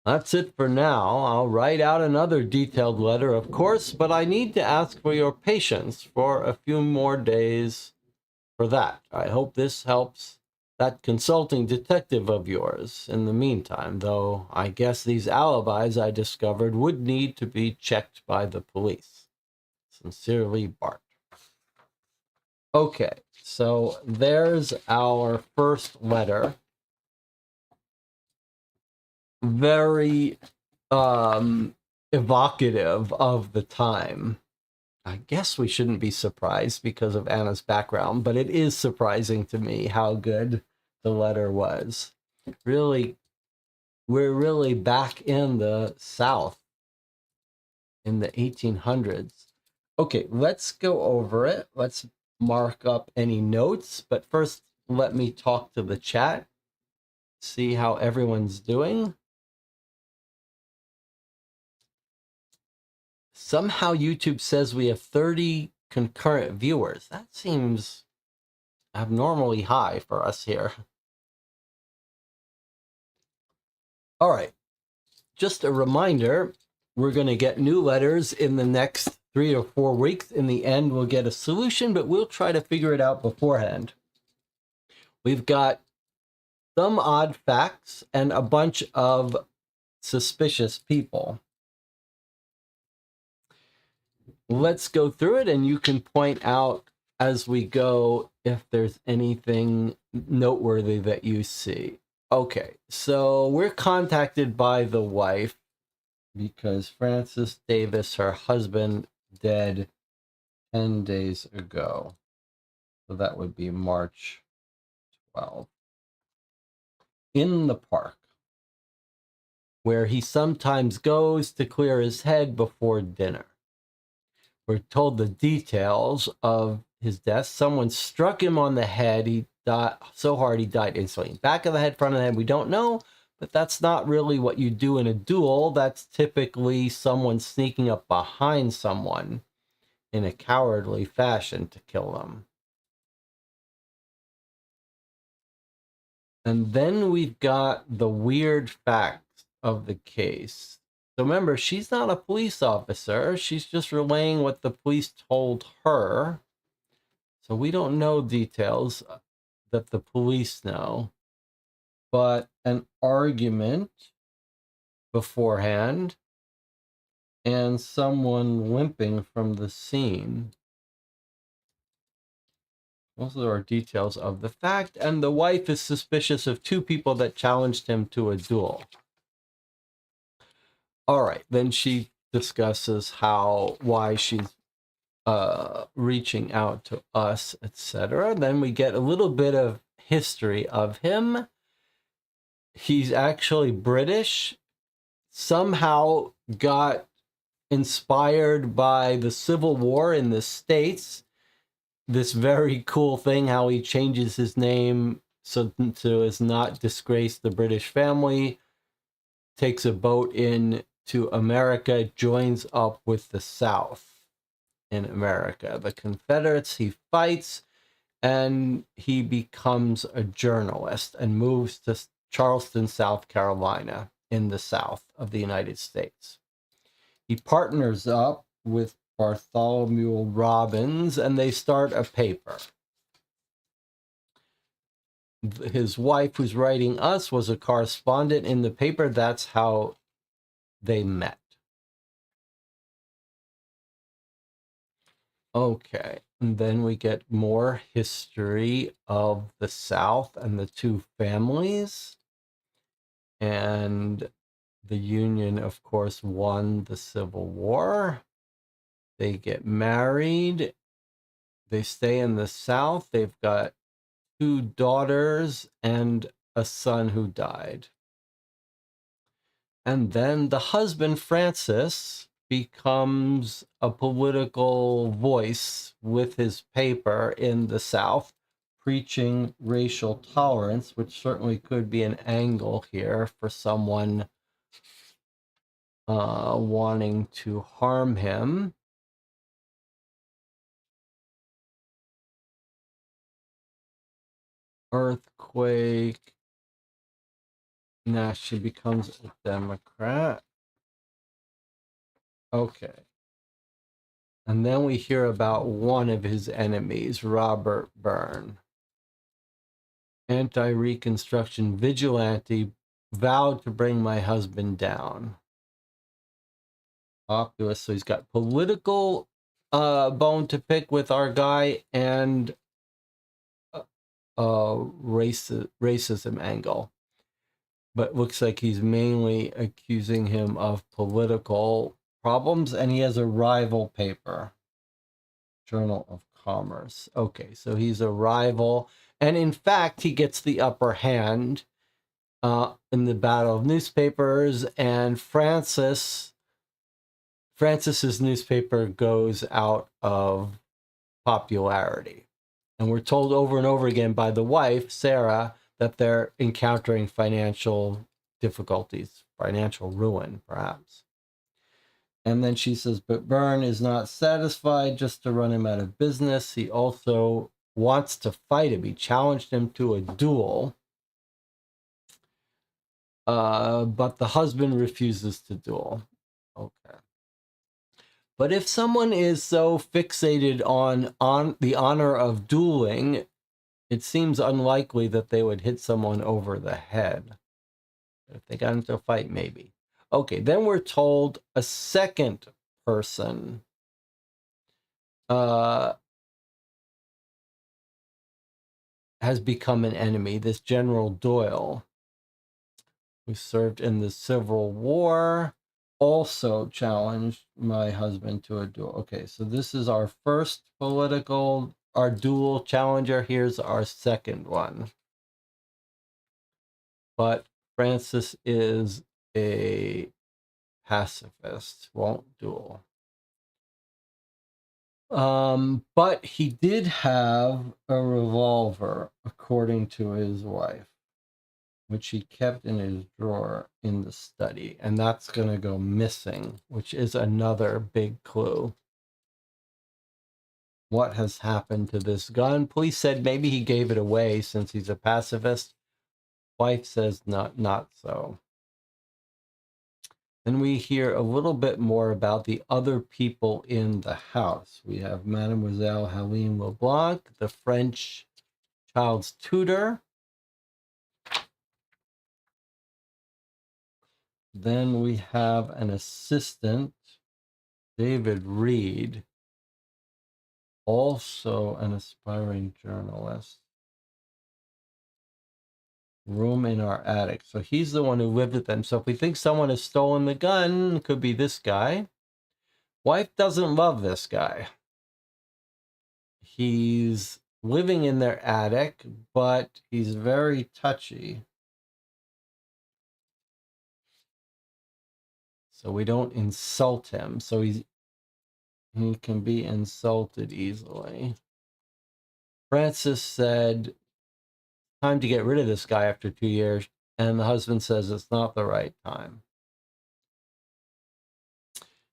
That's it for now. I'll write out another detailed letter, of course, but I need to ask for your patience for a few more days for that. I hope this helps that consulting detective of yours in the meantime, though I guess these alibis I discovered would need to be checked by the police. Sincerely, Bart. Okay, so there's our first letter. Very evocative of the time. I guess we shouldn't be surprised because of Anna's background, but it is surprising to me how good the letter was. Really, we're really back in the South in the 1800s. Okay, let's go over it. Let's mark up any notes, but first let me talk to the chat, see how everyone's doing. Somehow YouTube says we have 30 concurrent viewers. That seems abnormally high for us here. All right. Just a reminder, we're going to get new letters in the next 3 or 4 weeks. In the end, we'll get a solution, but we'll try to figure it out beforehand. We've got some odd facts and a bunch of suspicious people. Let's go through it, and you can point out as we go if there's anything noteworthy that you see. Okay, so we're contacted by the wife because Francis Davis, her husband, dead 10 days ago. So that would be March 12th. In the park, where he sometimes goes to clear his head before dinner. We're told the details of his death. Someone struck him on the head. He died so hard he died instantly. Back of the head, front of the head, we don't know, but that's not really what you do in a duel. That's typically someone sneaking up behind someone in a cowardly fashion to kill them. And then we've got the weird facts of the case. So remember, she's not a police officer. She's just relaying what the police told her. So we don't know details that the police know. But an argument beforehand and someone limping from the scene. Those are details of the fact. And the wife is suspicious of two people that challenged him to a duel. All right, then she discusses why she's reaching out to us, etc. Then we get a little bit of history of him. He's actually British, somehow got inspired by the Civil War in the States. This very cool thing, how he changes his name so as not disgrace the British family, takes a boat in to America, joins up with the South in America. The Confederates, he fights, and he becomes a journalist and moves to Charleston, South Carolina, in the South of the United States. He partners up with Bartholomew Robbins, and they start a paper. His wife, who's writing us, was a correspondent in the paper. That's how they met. Okay, and then we get more history of the South and the two families. And the Union, of course, won the Civil War. They get married. They stay in the South. They've got 2 daughters and a son who died. And then the husband, Francis, becomes a political voice with his paper in the South, preaching racial tolerance, which certainly could be an angle here for someone wanting to harm him. Earthquake. Now she becomes a Democrat. Okay. And then we hear about one of his enemies, Robert Byrne. Anti-Reconstruction vigilante, vowed to bring my husband down. Populist, so he's got political bone to pick with our guy and racism angle. But looks like he's mainly accusing him of political problems, and he has a rival paper, Journal of Commerce. Okay, so he's a rival, and in fact, he gets the upper hand in the battle of newspapers, and Francis's newspaper goes out of popularity. And we're told over and over again by the wife, Sarah, that they're encountering financial difficulties, financial ruin, perhaps. And then she says, but Byrne is not satisfied just to run him out of business. He also wants to fight him. He challenged him to a duel. But the husband refuses to duel. Okay. But if someone is so fixated on the honor of dueling, it seems unlikely that they would hit someone over the head. But if they got into a fight, maybe. Okay, then we're told a second person has become an enemy, this General Doyle, who served in the Civil War, also challenged my husband to a duel. Okay, so this is our first our duel challenger. Here's our second one. But Francis is a pacifist, won't duel. But he did have a revolver, according to his wife, which he kept in his drawer in the study, and that's going to go missing, which is another big clue. What has happened to this gun? Police said maybe he gave it away since he's a pacifist. Wife says not so. Then we hear a little bit more about the other people in the house. We have Mademoiselle Helene LeBlanc, the French child's tutor. Then we have an assistant, David Reed, also an aspiring journalist. Room in our attic. So he's the one who lived with them. So if we think someone has stolen the gun, it could be this guy. Wife doesn't love this guy. He's living in their attic, but he's very touchy. So we don't insult him. So he can be insulted easily. Francis said, time to get rid of this guy after 2 years. And the husband says it's not the right time.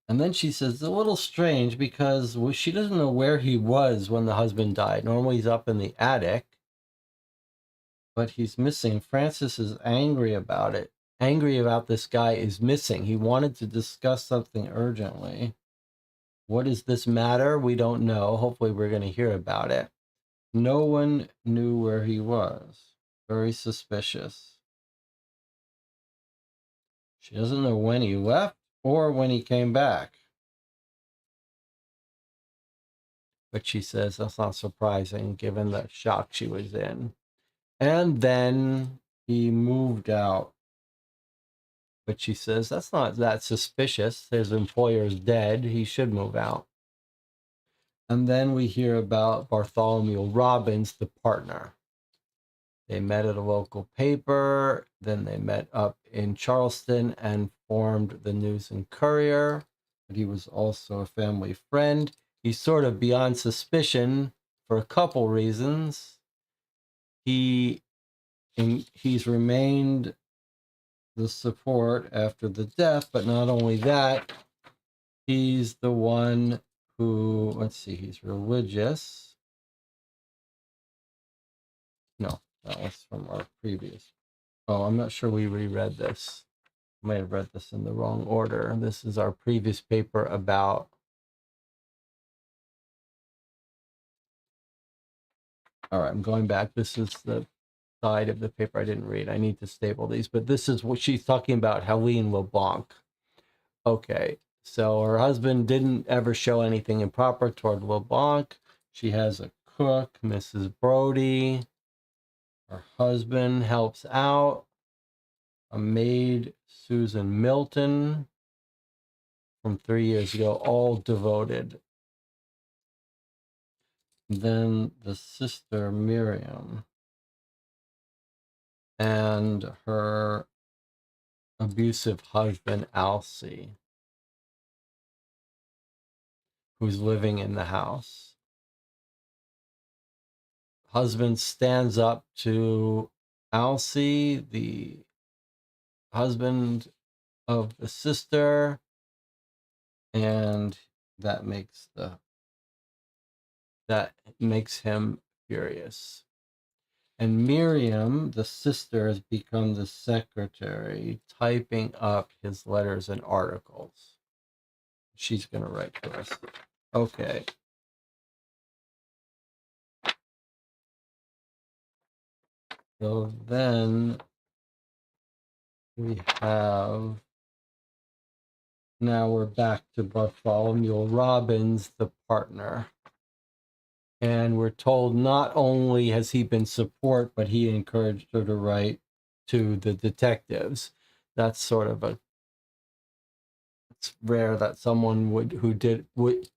And then she says, it's a little strange because she doesn't know where he was when the husband died. Normally he's up in the attic, but he's missing. Francis is angry about it. Angry about this guy is missing. He wanted to discuss something urgently. What does this matter? We don't know. Hopefully we're going to hear about it. No one knew where he was. Very suspicious. She doesn't know when he left or when he came back. But she says that's not surprising given the shock she was in. And then he moved out. But she says that's not that suspicious. His employer's dead. He should move out. And then we hear about Bartholomew Robbins, the partner. They met at a local paper. Then they met up in Charleston and formed the News and Courier. But he was also a family friend. He's sort of beyond suspicion for a couple reasons. He's remained the support after the death, but not only that, he's the one who, let's see, he's religious. No, that was from our previous. Oh, I'm not sure we reread this. I might have read this in the wrong order. This is our previous paper about all right, I'm going back. This is the side of the paper I didn't read. I need to staple these, but this is what she's talking about, Helene LeBlanc. Okay, so her husband didn't ever show anything improper toward LeBlanc. She has a cook, Mrs. Brody. Her husband helps out. A maid, Susan Milton, from 3 years ago, all devoted. Then the sister, Miriam, and her abusive husband, Alcee, who's living in the house. Husband stands up to Alcee, the husband of the sister, and that makes him furious. And Miriam, the sister, has become the secretary, typing up his letters and articles. She's going to write to us. Okay. So then we have, now we're back to Bartholomew Robbins, the partner. And we're told not only has he been support, but he encouraged her to write to the detectives. That's sort of a, it's rare that someone would,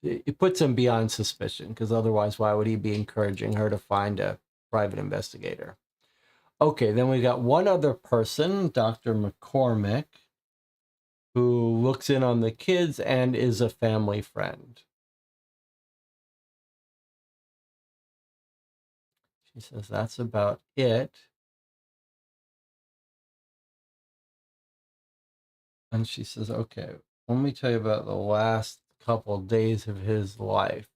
it puts him beyond suspicion, because otherwise why would he be encouraging her to find a private investigator? Okay, then we got one other person, Dr. McCormick, who looks in on the kids and is a family friend. She says that's about it. And she says, okay, let me tell you about the last couple of days of his life.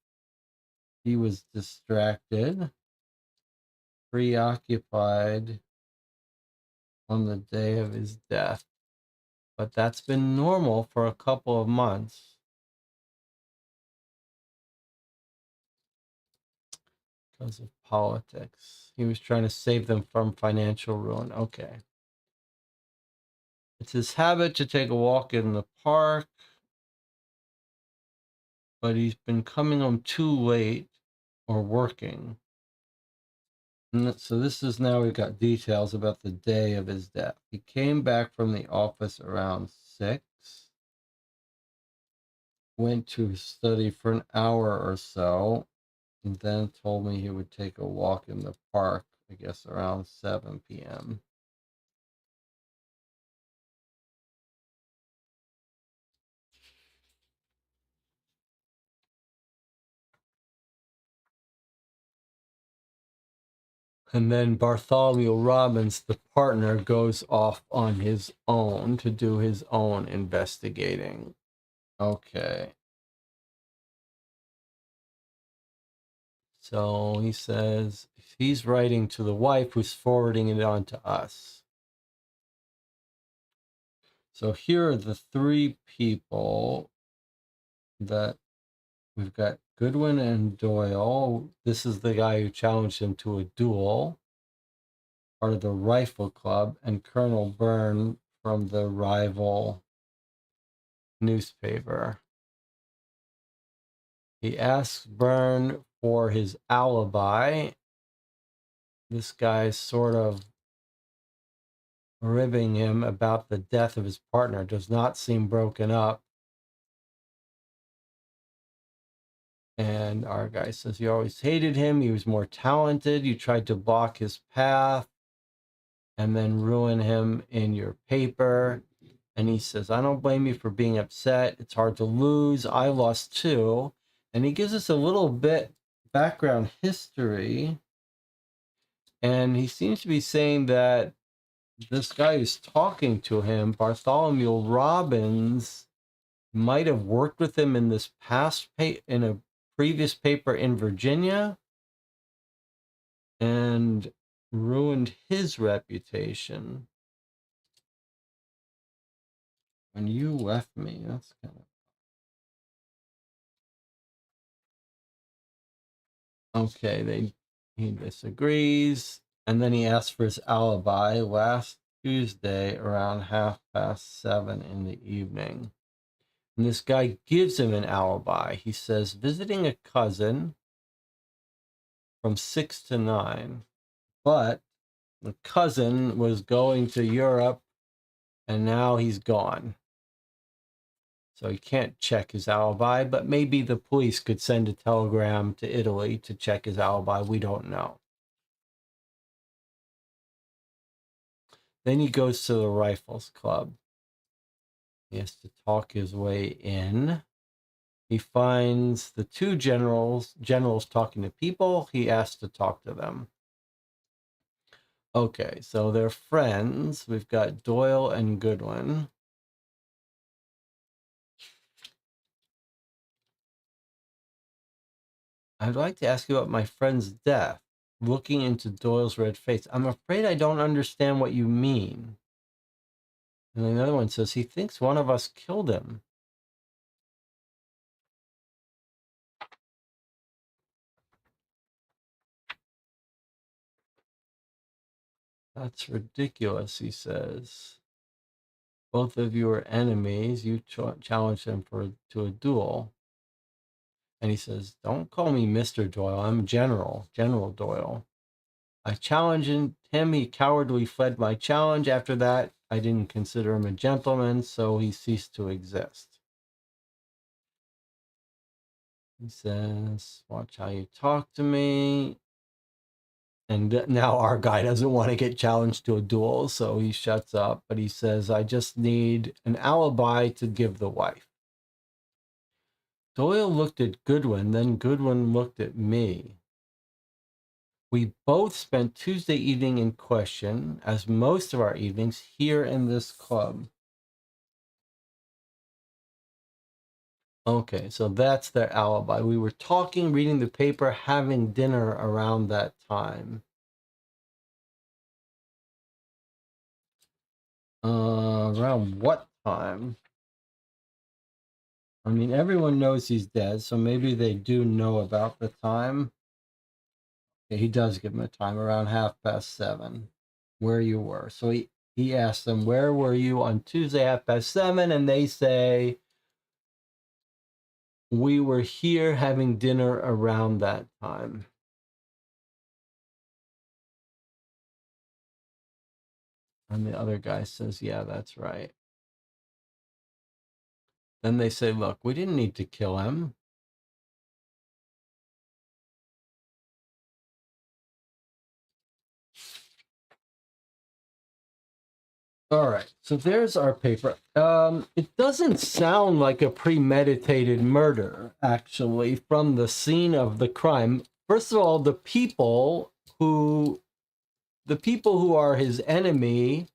He was distracted, preoccupied on the day of his death. But that's been normal for a couple of months. Because of politics. He was trying to save them from financial ruin. Okay. It's his habit to take a walk in the park, but he's been coming home too late or working. And so this is, now we've got details about the day of his death. He came back from the office around 6, went to study for an hour or so, and then told me he would take a walk in the park, I guess around 7 p.m. And then Bartholomew Robbins, the partner, goes off on his own to do his own investigating. Okay. So he says he's writing to the wife who's forwarding it on to us. So here are the 3 people that we've got: Goodwin and Doyle. This is the guy who challenged him to a duel, part of the Rifle Club, and Colonel Byrne from the rival newspaper. He asks Byrne for his alibi. This guy's sort of ribbing him about the death of his partner. Does not seem broken up. And our guy says you always hated him. He was more talented. You tried to block his path and then ruin him in your paper. And he says, I don't blame you for being upset. It's hard to lose. I lost too. And he gives us a little bit background history. And he seems to be saying that this guy who's talking to him, Bartholomew Robbins, might have worked with him in this past in a previous paper in Virginia and ruined his reputation. When you left me, that's kind of okay. He disagrees, and then he asks for his alibi last Tuesday around 7:30 in the evening. And this guy gives him an alibi. He says visiting a cousin from 6 to 9, but the cousin was going to Europe and now he's gone. So he can't check his alibi, but maybe the police could send a telegram to Italy to check his alibi. We don't know. Then he goes to the Rifles Club. He has to talk his way in. He finds the 2 generals talking to people. He asks to talk to them. Okay, so they're friends. We've got Doyle and Goodwin. I'd like to ask you about my friend's death. Looking into Doyle's red face. I'm afraid I don't understand what you mean. And then another one says, he thinks one of us killed him. That's ridiculous, he says. Both of you are enemies. You challenge them to a duel. And he says, don't call me Mr. Doyle. I'm General Doyle. I challenged him. He cowardly fled my challenge. After that, I didn't consider him a gentleman, so he ceased to exist. He says, watch how you talk to me. And now our guy doesn't want to get challenged to a duel, so he shuts up. But he says, I just need an alibi to give the wife. Doyle looked at Goodwin, then Goodwin looked at me. We both spent Tuesday evening in question, as most of our evenings, here in this club. Okay, so that's their alibi. We were talking, reading the paper, having dinner around that time. Around what time? I mean, everyone knows he's dead, so maybe they do know about the time. Okay, he does give them a time, around 7:30, where you were. So he asked them, where were you on Tuesday 7:30? And they say, we were here having dinner around that time. And the other guy says, yeah, that's right. Then they say, look, we didn't need to kill him. All right, so there's our paper. It doesn't sound like a premeditated murder, actually, from the scene of the crime. First of all, the people who are his enemy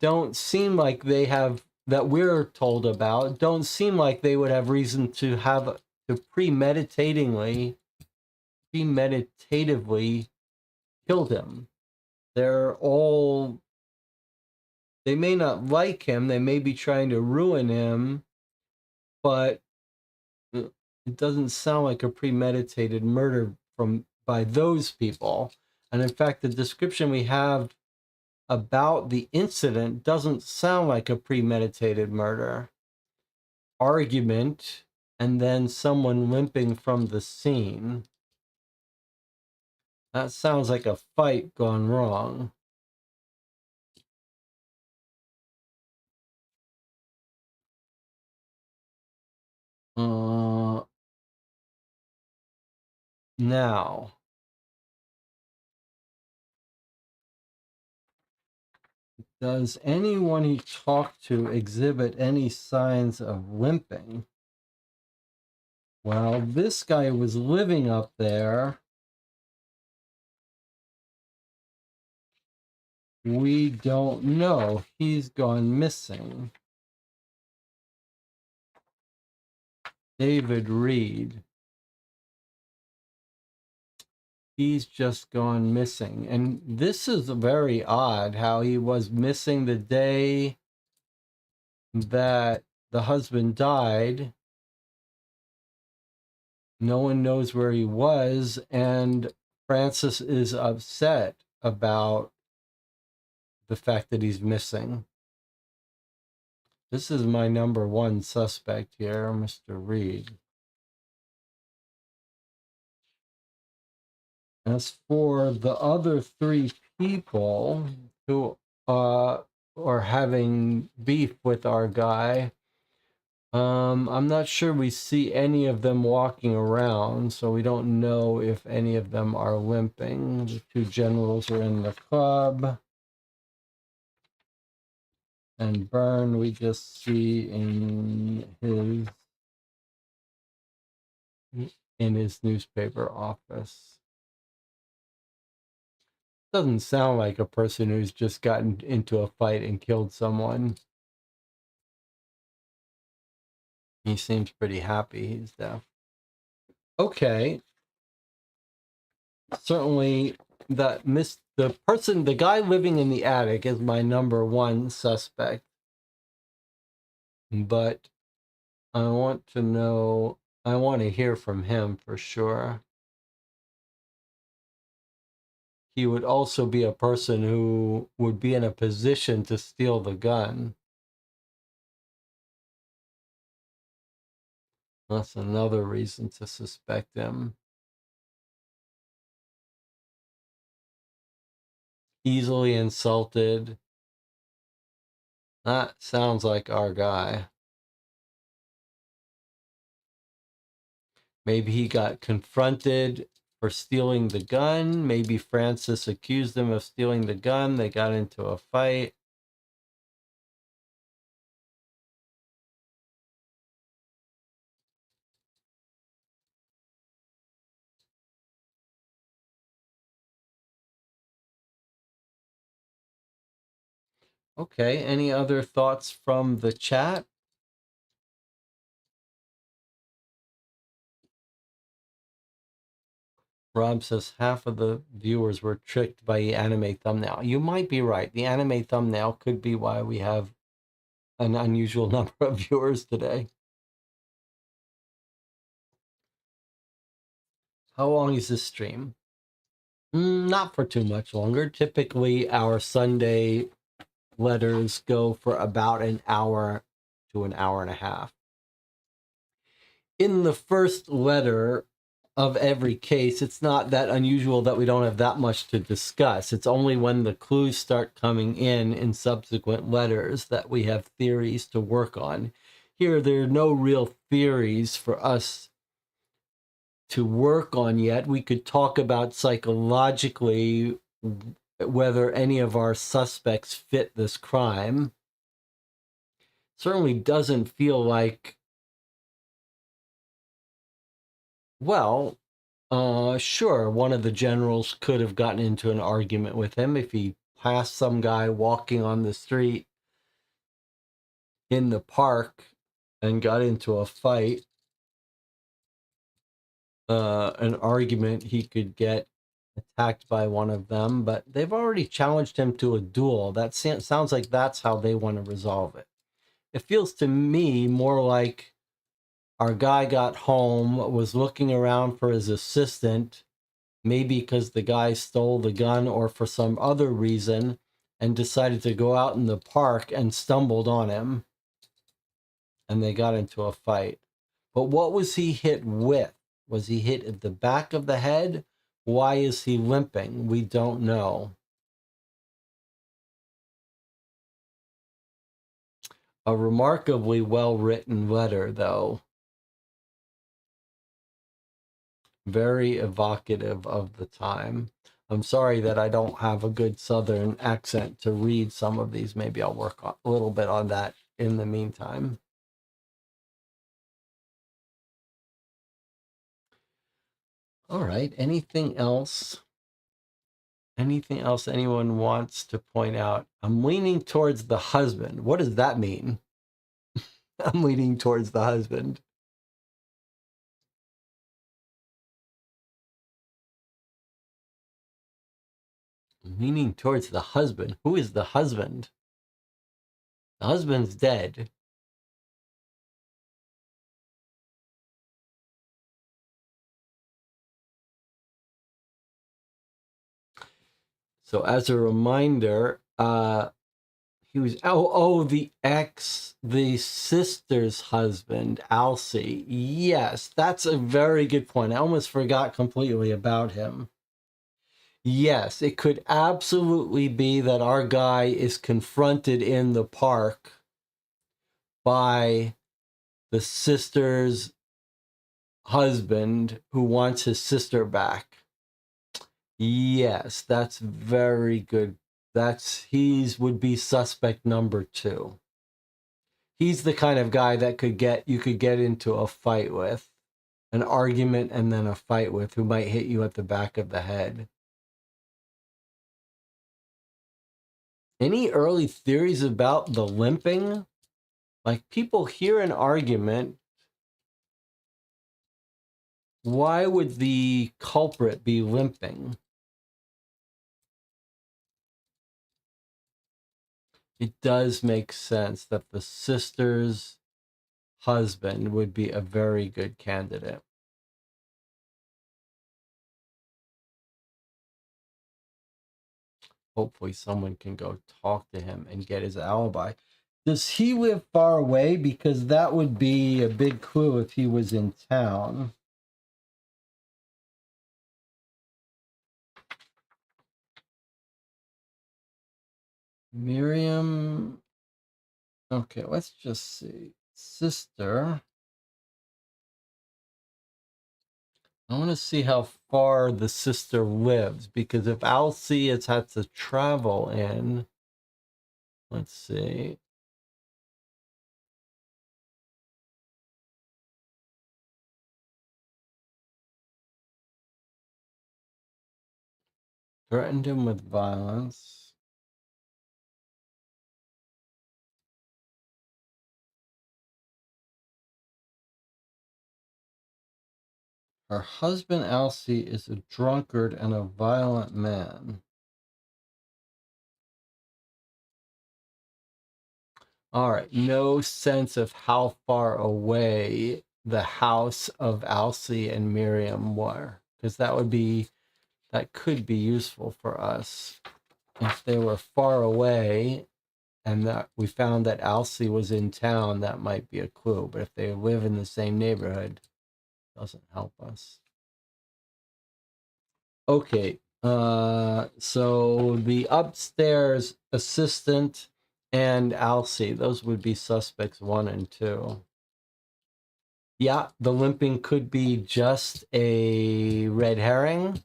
don't seem like they have, that we're told about, don't seem like they would have reason to have to premeditatively killed him. They're all, they may not like him, they may be trying to ruin him, but it doesn't sound like a premeditated murder by those people. And in fact, the description we have about the incident doesn't sound like a premeditated murder. Argument, and then someone limping from the scene. That sounds like a fight gone wrong. Now, does anyone he talked to exhibit any signs of limping? Well, this guy was living up there. We don't know. He's gone missing. David Reed. He's just gone missing. And this is very odd how he was missing the day that the husband died. No one knows where he was, and Francis is upset about the fact that he's missing. This is my number one suspect here, Mr. Reed. As for the other three people who are having beef with our guy, I'm not sure we see any of them walking around, so we don't know if any of them are limping. The two generals are in the club. And Byrne, we just see in his newspaper office. Doesn't sound like a person who's just gotten into a fight and killed someone. He seems pretty happy he's deaf. Okay. Certainly the guy living in the attic is my number one suspect. But I want to hear from him for sure. he would also be a person who would be in a position to steal the gun. That's another reason to suspect him. Easily insulted. That sounds like our guy. Maybe he got confronted for stealing the gun. Maybe Francis accused him of stealing the gun. They got into a fight. Okay, any other thoughts from the chat? Rob says half of the viewers were tricked by the anime thumbnail. You might be right. The anime thumbnail could be why we have an unusual number of viewers today. How long is this stream? Not for too much longer. Typically, our Sunday letters go for about an hour to an hour and a half. In the first letter of every case, it's not that unusual that we don't have that much to discuss. It's only when the clues start coming in subsequent letters that we have theories to work on. Here, there are no real theories for us to work on yet. We could talk about psychologically whether any of our suspects fit this crime. Certainly doesn't feel like, well, sure, one of the generals could have gotten into an argument with him if he passed some guy walking on the street in the park and got into a fight. An argument, he could get attacked by one of them, but they've already challenged him to a duel. That sounds like that's how they want to resolve it. It feels to me more like our guy got home, was looking around for his assistant, maybe because the guy stole the gun or for some other reason, and decided to go out in the park and stumbled on him. And they got into a fight. But what was he hit with? Was he hit at the back of the head? Why is he limping? We don't know. A remarkably well-written letter, though. Very evocative of the time. I'm sorry that I don't have a good Southern accent to read some of these. Maybe I'll work a little bit on that in the meantime. All right. Anything else? Anything else anyone wants to point out? I'm leaning towards the husband. What does that mean? I'm leaning towards the husband. I'm leaning towards the husband. Who is the husband? The husband's dead. So as a reminder, he was the sister's husband, Alcy. Yes, that's a very good point. I almost forgot completely about him. Yes, it could absolutely be that our guy is confronted in the park by the sister's husband who wants his sister back. Yes, that's very good. Would be suspect number 2. He's the kind of guy that you could get into a fight with, an argument and then a fight with, who might hit you at the back of the head. Any early theories about the limping? Like, people hear an argument. Why would the culprit be limping? It does make sense that the sister's husband would be a very good candidate. hopefully someone can go talk to him and get his alibi. Does he live far away? Because that would be a big clue if he was in town. Miriam. Okay, let's just see. Sister. I want to see how far the sister lives, because if Alcee has had to travel in, let's see. Threatened him with violence. Her husband Alcee is a drunkard and a violent man. All right, no sense of how far away the house of Alcee and Miriam were, because that could be useful for us. If they were far away and that we found that Alcee was in town, that might be a clue. But if they live in the same neighborhood, it doesn't help us. Okay, so the upstairs assistant and Alcee, those would be suspects 1 and 2. Yeah, the limping could be just a red herring.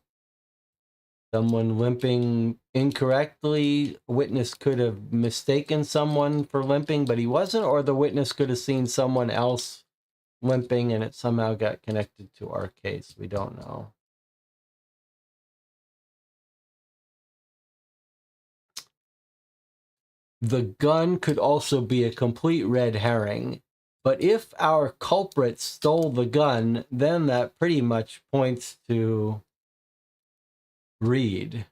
Someone limping incorrectly. Witness could have mistaken someone for limping, but he wasn't, or the witness could have seen someone else limping and it somehow got connected to our case. We don't know. The gun could also be a complete red herring, but if our culprit stole the gun, then that pretty much points to Reed,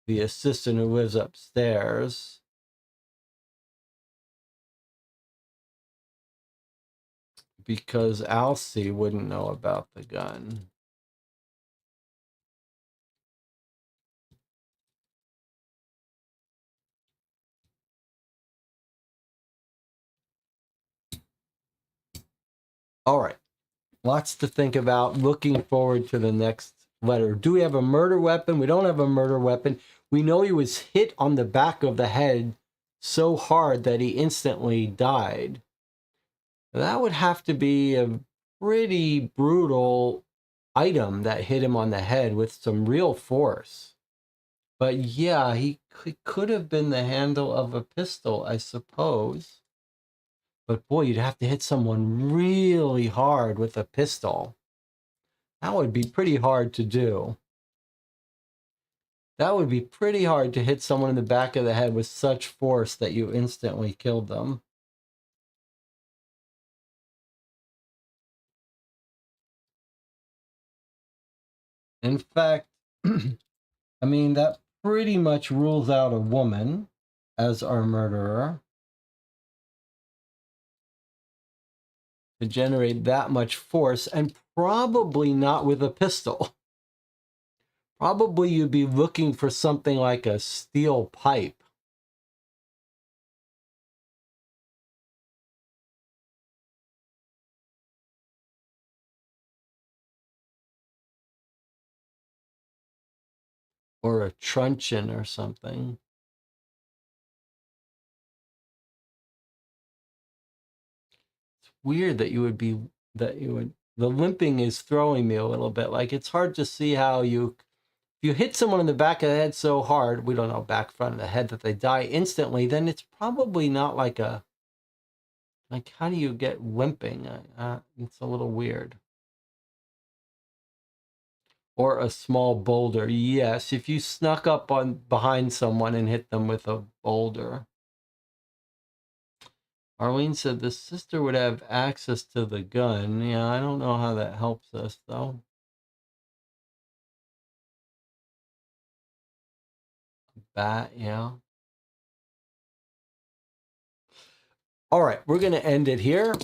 the assistant who lives upstairs. Because Alcee wouldn't know about the gun. All right. Lots to think about. Looking forward to the next letter. Do we have a murder weapon? We don't have a murder weapon. We know he was hit on the back of the head so hard that he instantly died. That would have to be a pretty brutal item that hit him on the head with some real force. But yeah, he could have been the handle of a pistol, I suppose. But boy, you'd have to hit someone really hard with a pistol. That would be pretty hard to do. That would be pretty hard to hit someone in the back of the head with such force that you instantly killed them. In fact, I mean, that pretty much rules out a woman as our murderer. To generate that much force, and probably not with a pistol. Probably you'd be looking for something like a steel pipe. Or a truncheon or something. It's weird that the limping is throwing me a little bit. Like, it's hard to see how if you hit someone in the back of the head so hard, we don't know, back, front of the head, that they die instantly, then it's probably not like how do you get limping? It's a little weird. Or a small boulder. Yes, if you snuck up behind someone and hit them with a boulder. Arlene said the sister would have access to the gun. Yeah, I don't know how that helps us, though. Bat, yeah. All right, we're going to end it here.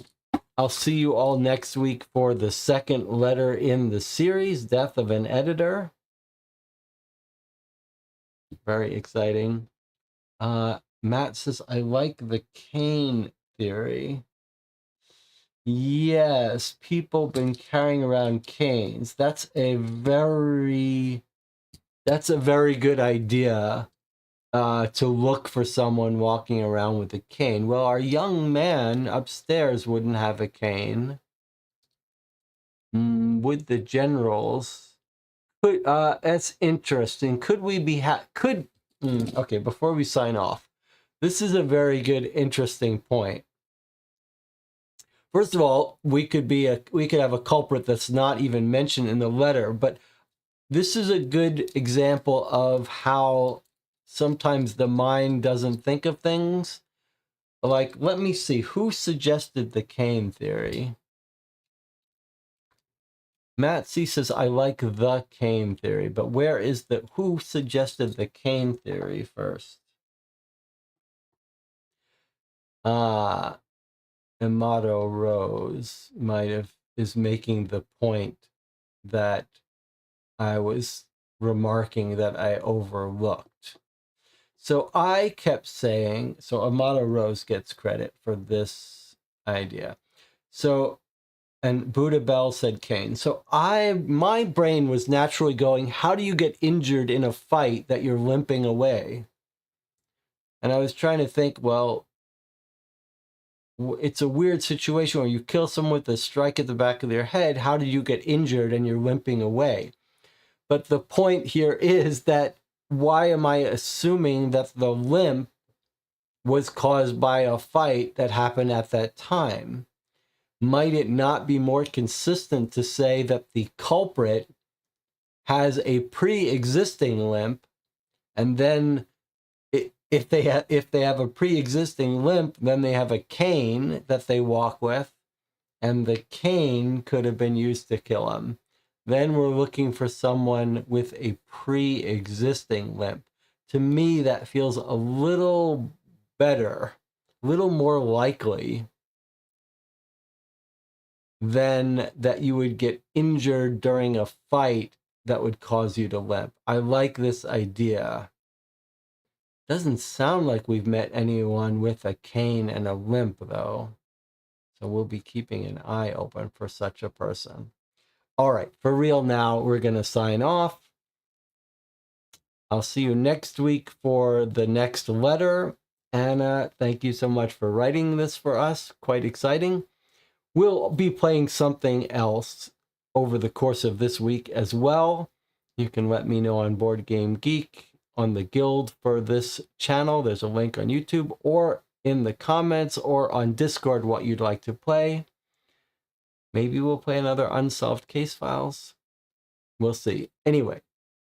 I'll see you all next week for the second letter in the series, Death of an Editor. Very exciting. Matt says, I like the cane theory. Yes, people been carrying around canes. That's a very good idea. To look for someone walking around with a cane. Well, our young man upstairs wouldn't have a cane. Would the generals? Could that's interesting. Could we be okay, before we sign off, this is a very good, interesting point. First of all, we could have a culprit that's not even mentioned in the letter, but this is a good example of how sometimes the mind doesn't think of things. Like, let me see, who suggested the cane theory? Matt C says, I like the cane theory, but who suggested the cane theory first? Amato Rose is making the point that I was remarking that I overlooked. So I kept saying, so Amato Rose gets credit for this idea. So, and Buddha Bell said cane. So my brain was naturally going, how do you get injured in a fight that you're limping away? And I was trying to think, well, it's a weird situation where you kill someone with a strike at the back of their head. How do you get injured and you're limping away? But the point here is that why am I assuming that the limp was caused by a fight that happened at that time? Might it not be more consistent to say that the culprit has a pre-existing limp, and then if they have a pre-existing limp, then they have a cane that they walk with, and the cane could have been used to kill him. Then we're looking for someone with a pre-existing limp. To me, that feels a little better, a little more likely than that you would get injured during a fight that would cause you to limp. I like this idea. Doesn't sound like we've met anyone with a cane and a limp, though. So we'll be keeping an eye open for such a person. All right, for real now, we're going to sign off. I'll see you next week for the next letter. Anna, thank you so much for writing this for us. Quite exciting. We'll be playing something else over the course of this week as well. You can let me know on Board Game Geek, on the guild for this channel. There's a link on YouTube, or in the comments, or on Discord what you'd like to play. Maybe we'll play another Unsolved Case Files. We'll see. Anyway,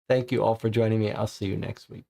thank you all for joining me. I'll see you next week.